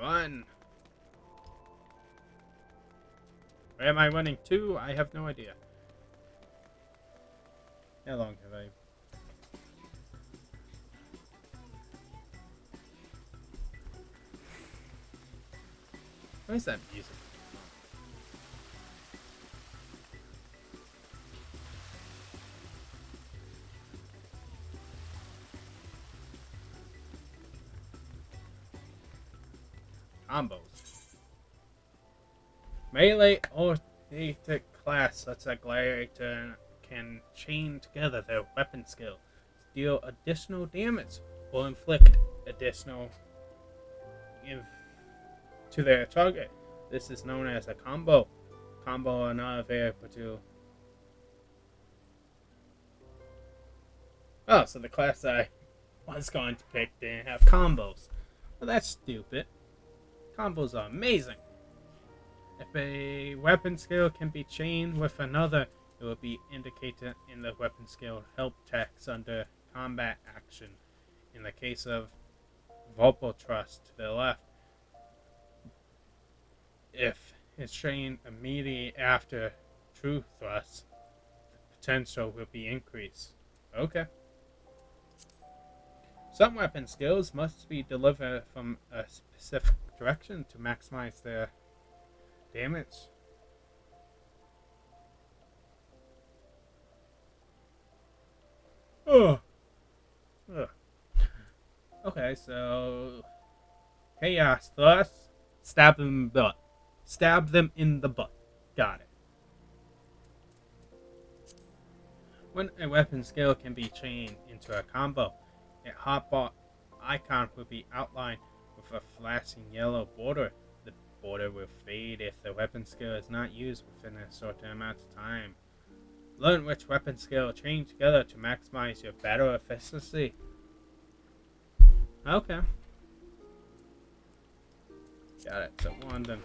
Run! Where am I running to? I have no idea. How long have I... What is that music? Combos. Melee or basic class such as gladiator can chain together their weapon skill to deal additional damage or inflict additional to their target. This is known as a combo. Combo are not available to... Oh, so the class I was going to pick didn't have combos. Well, that's stupid. Combos are amazing. If a weapon skill can be chained with another, it will be indicated in the weapon skill help text under combat action. In the case of Vocal Trust to the left, if it's chained immediately after True Thrust, the potential will be increased. Okay. Some weapon skills must be delivered from a specific direction to maximize their damage. Oh. Ugh. Okay, so Chaos Thrust, stab them in the butt. Stab them in the butt. Got it. When a weapon skill can be chained into a combo, a hotbar icon will be outlined with a flashing yellow border. The border will fade if the weapon skill is not used within a certain amount of time. Learn which weapon skill chain together to maximize your battle efficiency. Okay. Got it. So 1 then 3.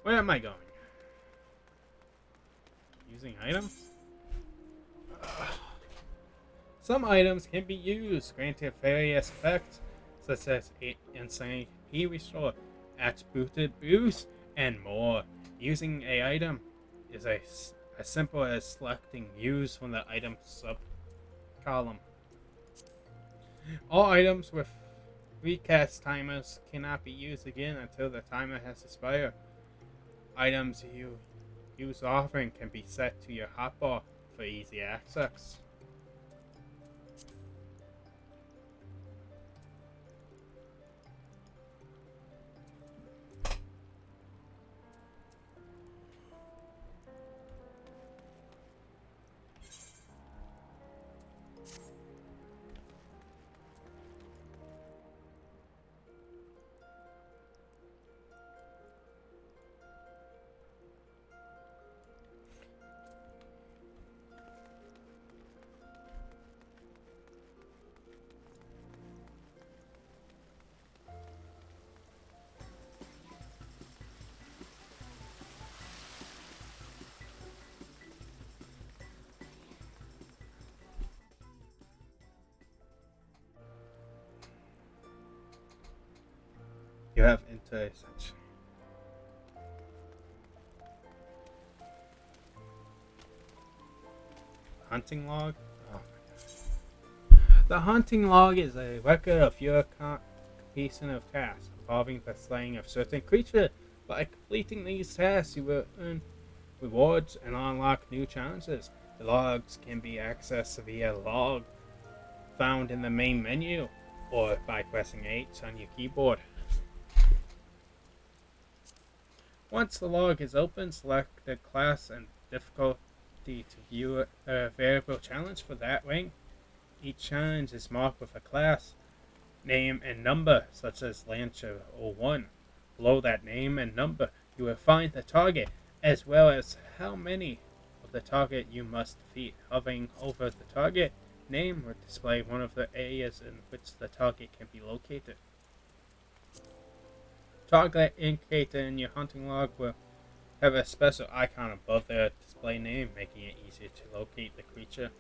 Where am I going? Using items? Some items can be used, granting various effects, such as insane HP restore, attributed boost, and more. Using a item is as simple as selecting use from the item sub column. All items with recast timers cannot be used again until the timer has expired. Items you use often can be set to your hotbar for easy access. You have intersection. Hunting log? Oh my god. The hunting log is a record of your completion of tasks involving the slaying of certain creatures. By completing these tasks, you will earn rewards and unlock new challenges. The logs can be accessed via log found in the main menu or by pressing H on your keyboard. Once the log is open, select the class and difficulty to view a variable challenge for that rank. Each challenge is marked with a class, name, and number, such as Lancer 01. Below that name and number, you will find the target, as well as how many of the target you must defeat. Hovering over the target name will display one of the areas in which the target can be located. Target indicator in your hunting log will have a special icon above their display name, making it easier to locate the creature.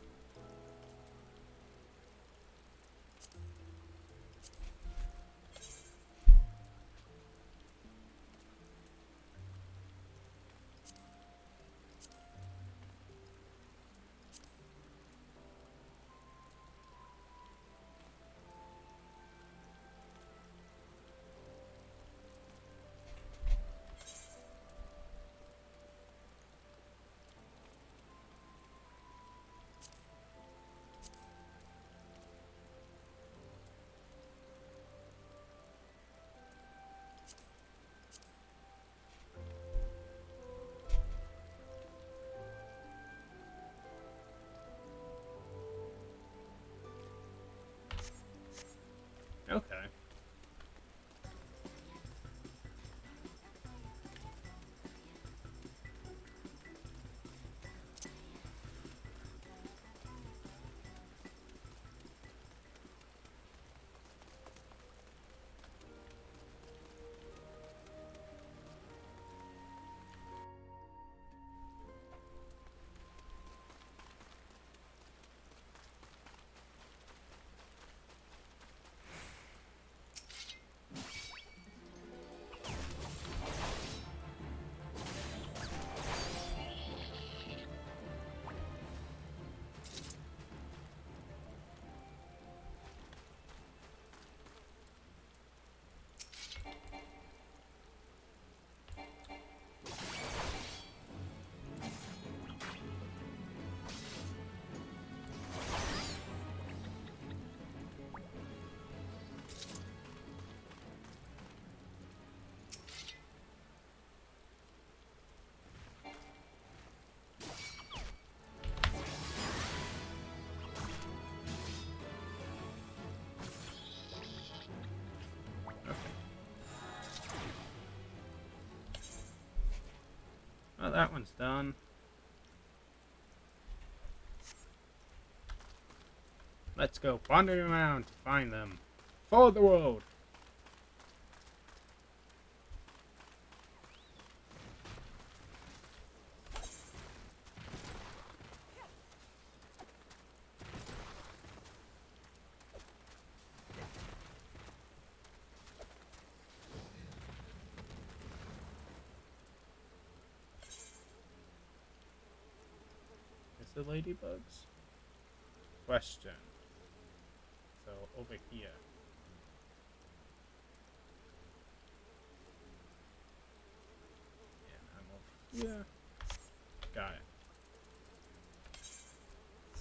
Okay. Well, that one's done. Let's go wandering around to find them. Follow the road. the ladybugs? Question. So over here. And I'm over here. Got it.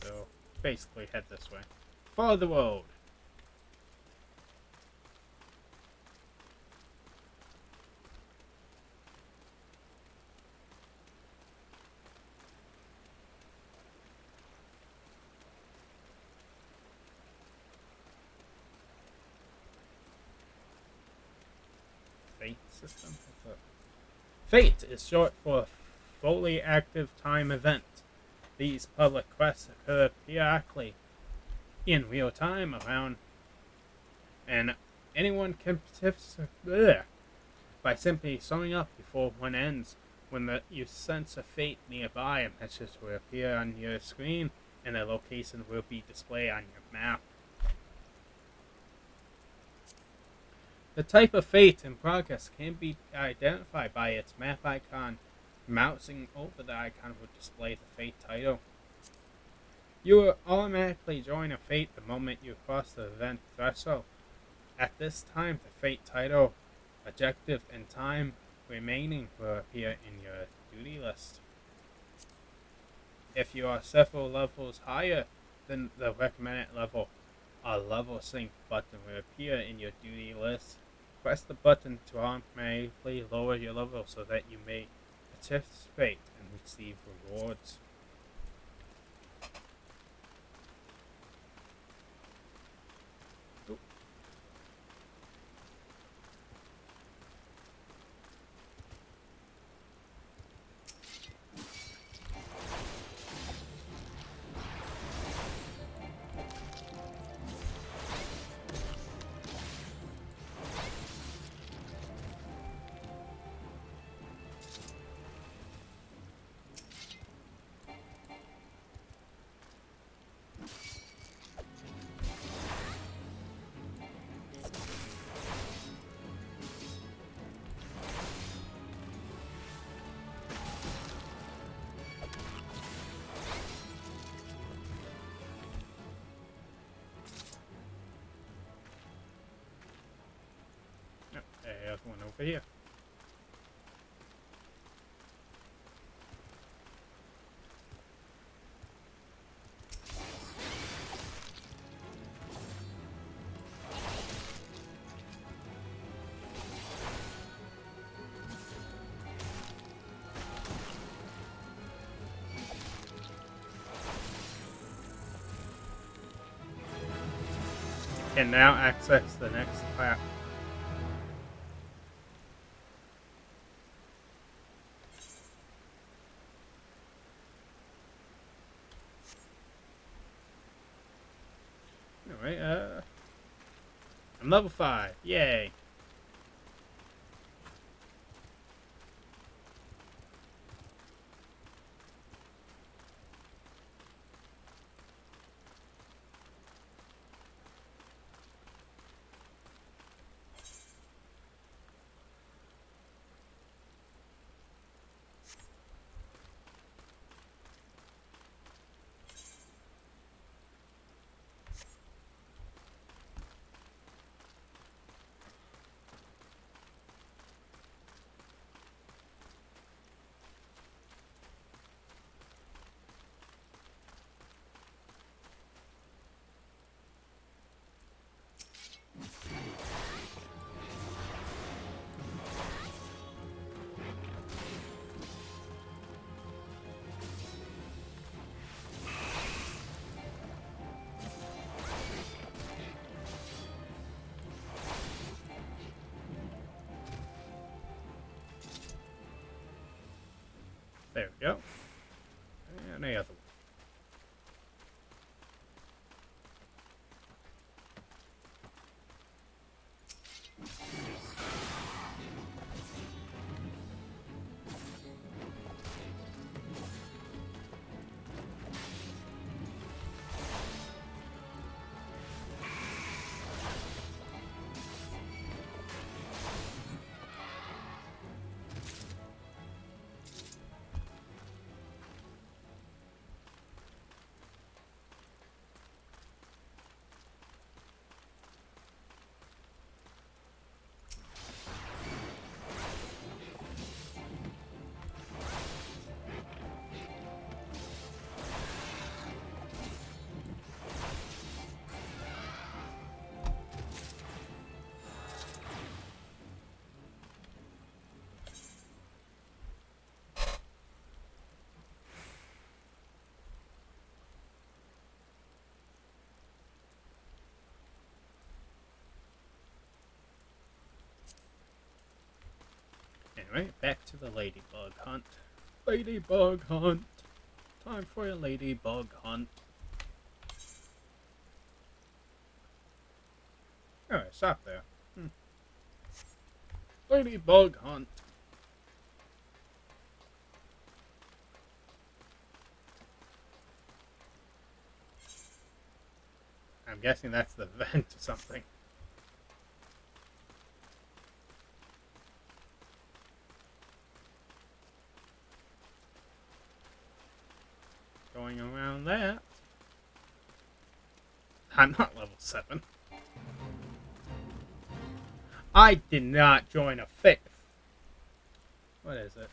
So basically head this way. Follow the road. Fate system? Fate is short for fully active time event. These public quests occur periodically in real time around, and anyone can participate by simply showing up before one ends. When you sense a fate nearby, a message will appear on your screen, and a location will be displayed on your map. The type of fate in progress can be identified by its map icon. Mousing over the icon will display the fate title. You will automatically join a fate the moment you cross the event threshold. At this time, the fate title, objective, and time remaining will appear in your duty list. If you are several levels higher than the recommended level, a level sync button will appear in your duty list. Press the button to automatically lower your level so that you may participate and receive rewards. Oop. There's one over here. You can now access the next platform. Alright, I'm level 5. Yay. There we go. And the other one. Alright, back to the ladybug hunt. Ladybug hunt. Time for a ladybug hunt. Alright, stop there. Ladybug hunt. I'm guessing that's the vent or something. Going around that. I'm not level 7. I did not join a 5th. What is it?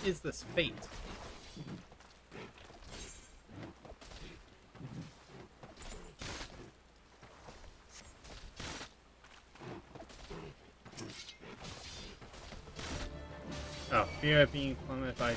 What is this fate? Oh, fear of being plummeted by...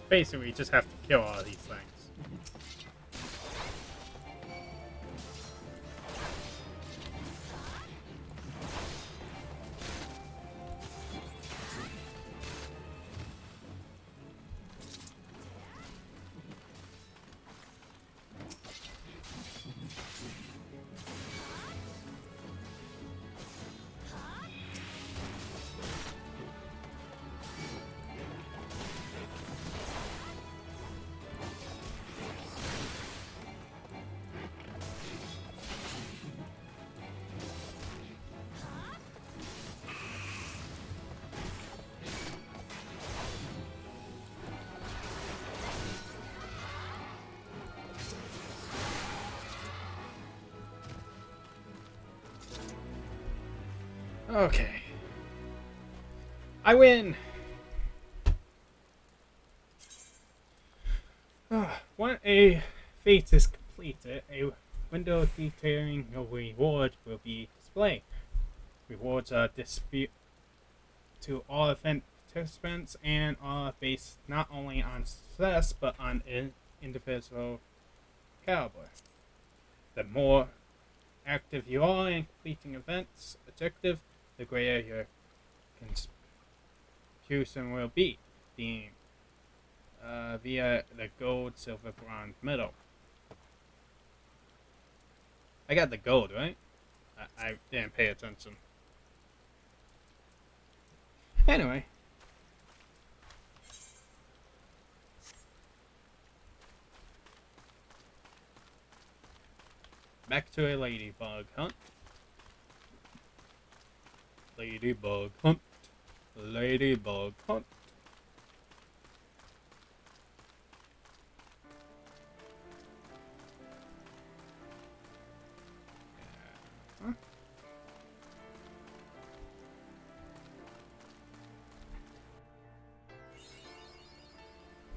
Basically, we just have to kill all of these things. Okay. I win! When a feat is completed, a window detailing your reward will be displayed. Rewards are distributed to all event participants and are based not only on success but on individual caliber. The more active you are in completing events objective, the greater your contribution will be, being via the gold, silver, bronze, medal. I got the gold, right? I didn't pay attention. Anyway. Back to a ladybug hunt. Ladybug hunt. Ladybug hunt. Huh?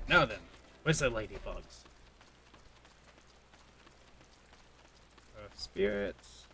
Now then, where's the ladybugs? Spirits.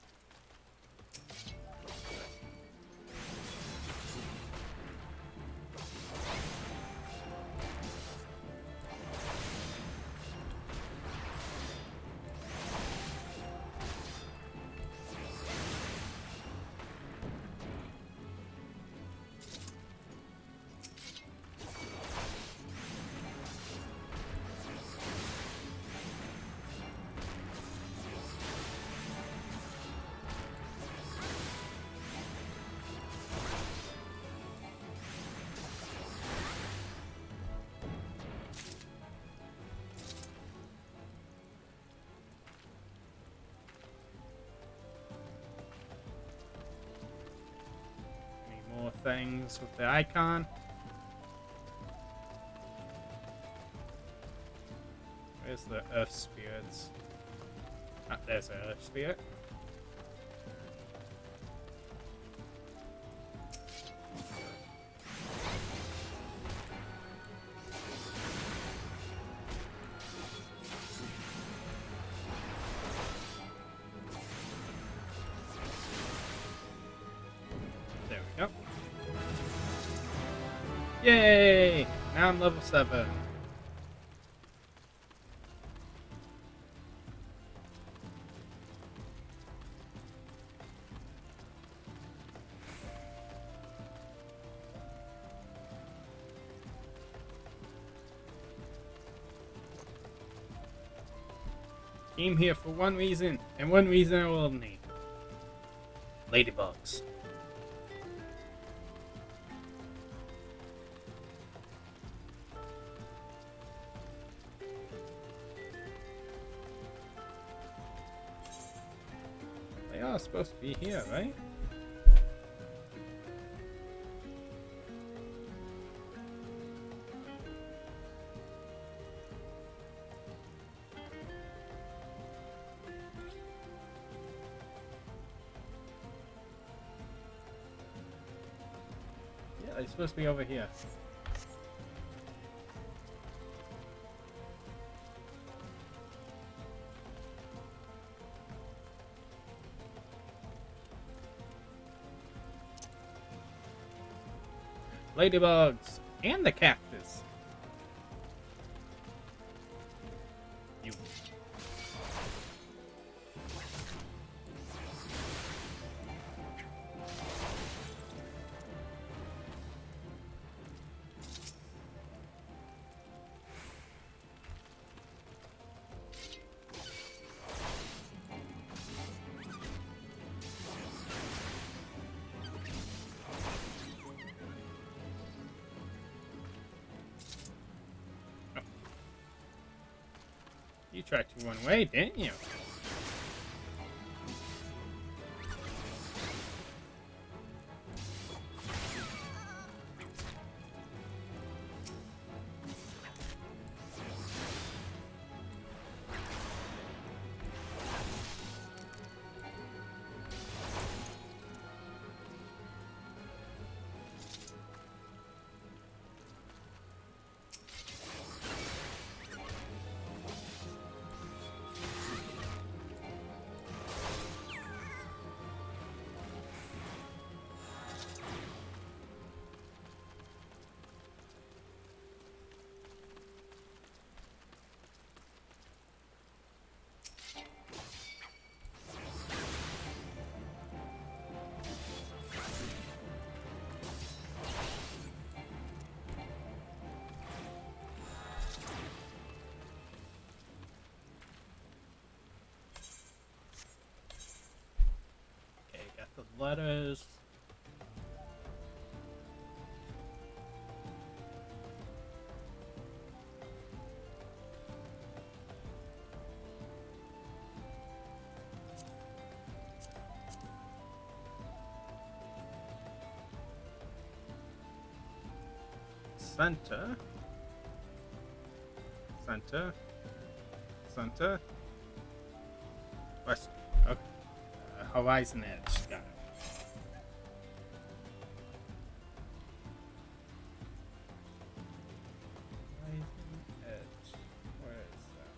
More things with the icon. Where's the earth spirits? Ah, there's an earth spirit. There we go. Yay! Now I'm level 7. Came here for one reason, and one reason only. Ladybugs. They are supposed to be here, right? Yeah, they're supposed to be over here. Ladybugs and the cactus. You. You tried to run away, didn't you? letters. Center. Center. Center. West. Okay. Horizon Edge. Got it. Horizon Edge. Where is that?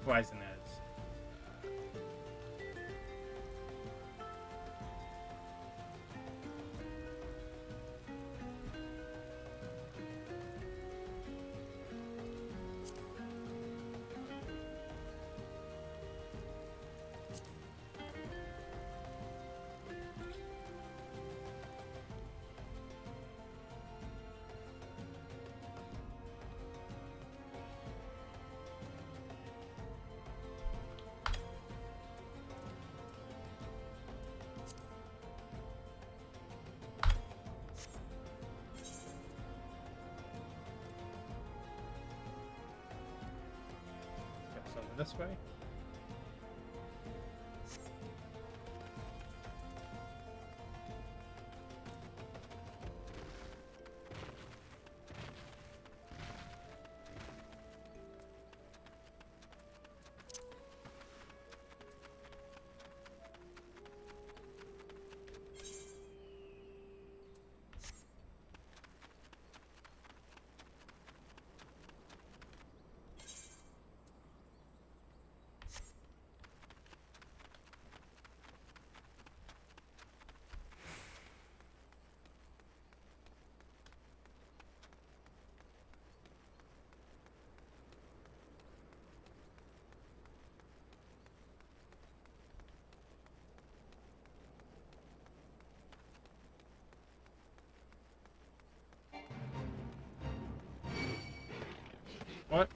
Horizon Edge. Guess over this way. What?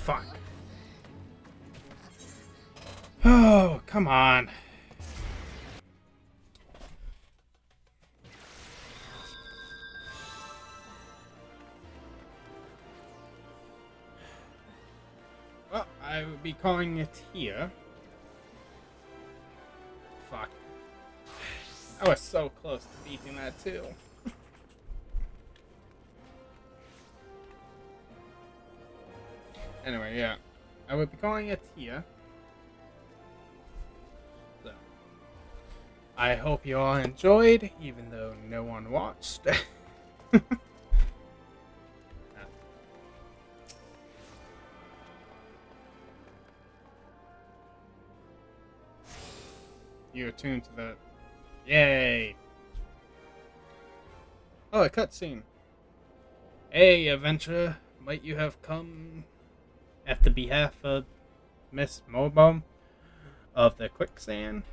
Fuck. Oh, come on. Well, I would be calling it here. Fuck. I was so close to beating that too. Anyway, yeah. I would be calling it here. So, I hope you all enjoyed, even though no one watched. You're tuned to the... Yay! Oh, a cutscene. Hey, adventurer. Might you have come at the behalf of Miss Mobo of the Quicksand?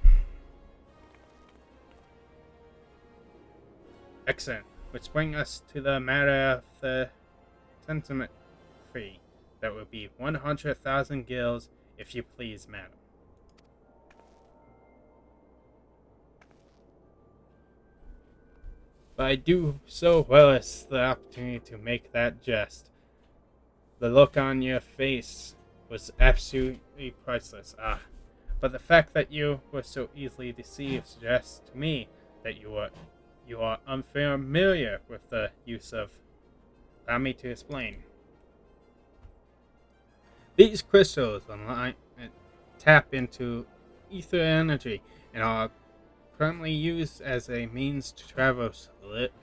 Excellent. Which brings us to the matter of the sentiment fee. That would be 100,000 gills, if you please, madam. But I do so relish the opportunity to make that jest. The look on your face was absolutely priceless. But the fact that you were so easily deceived suggests to me that you are unfamiliar with the use of... Allow me to explain. These crystals tap into ether energy and are currently used as a means to travel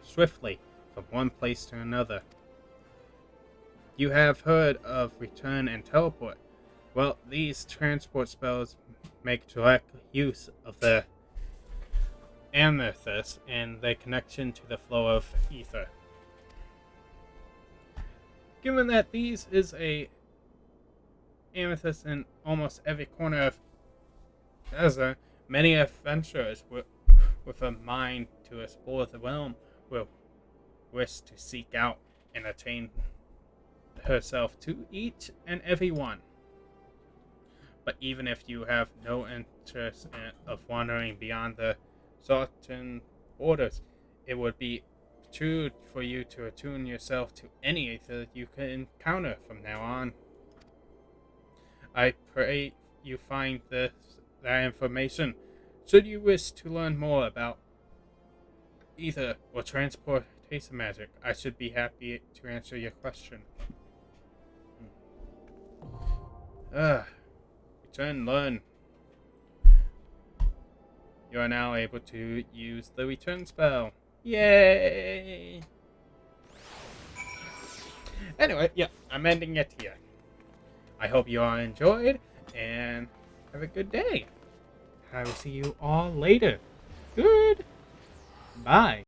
swiftly from one place to another. You have heard of return and teleport. Well, these transport spells make direct use of the amethyst and the connection to the flow of ether. Given that these is a amethyst in almost every corner of desert, many adventurers with a mind to explore the realm will wish to seek out and attain herself to each and every one. But even if you have no interest of wandering beyond the certain borders, it would be true for you to attune yourself to any ether you can encounter from now on. I pray you find that information. Should you wish to learn more about ether or transportation magic, I should be happy to answer your question. Return, learn. You are now able to use the return spell. Yay! Anyway, yeah, I'm ending it here. I hope you all enjoyed, and have a good day. I will see you all later. Goodbye.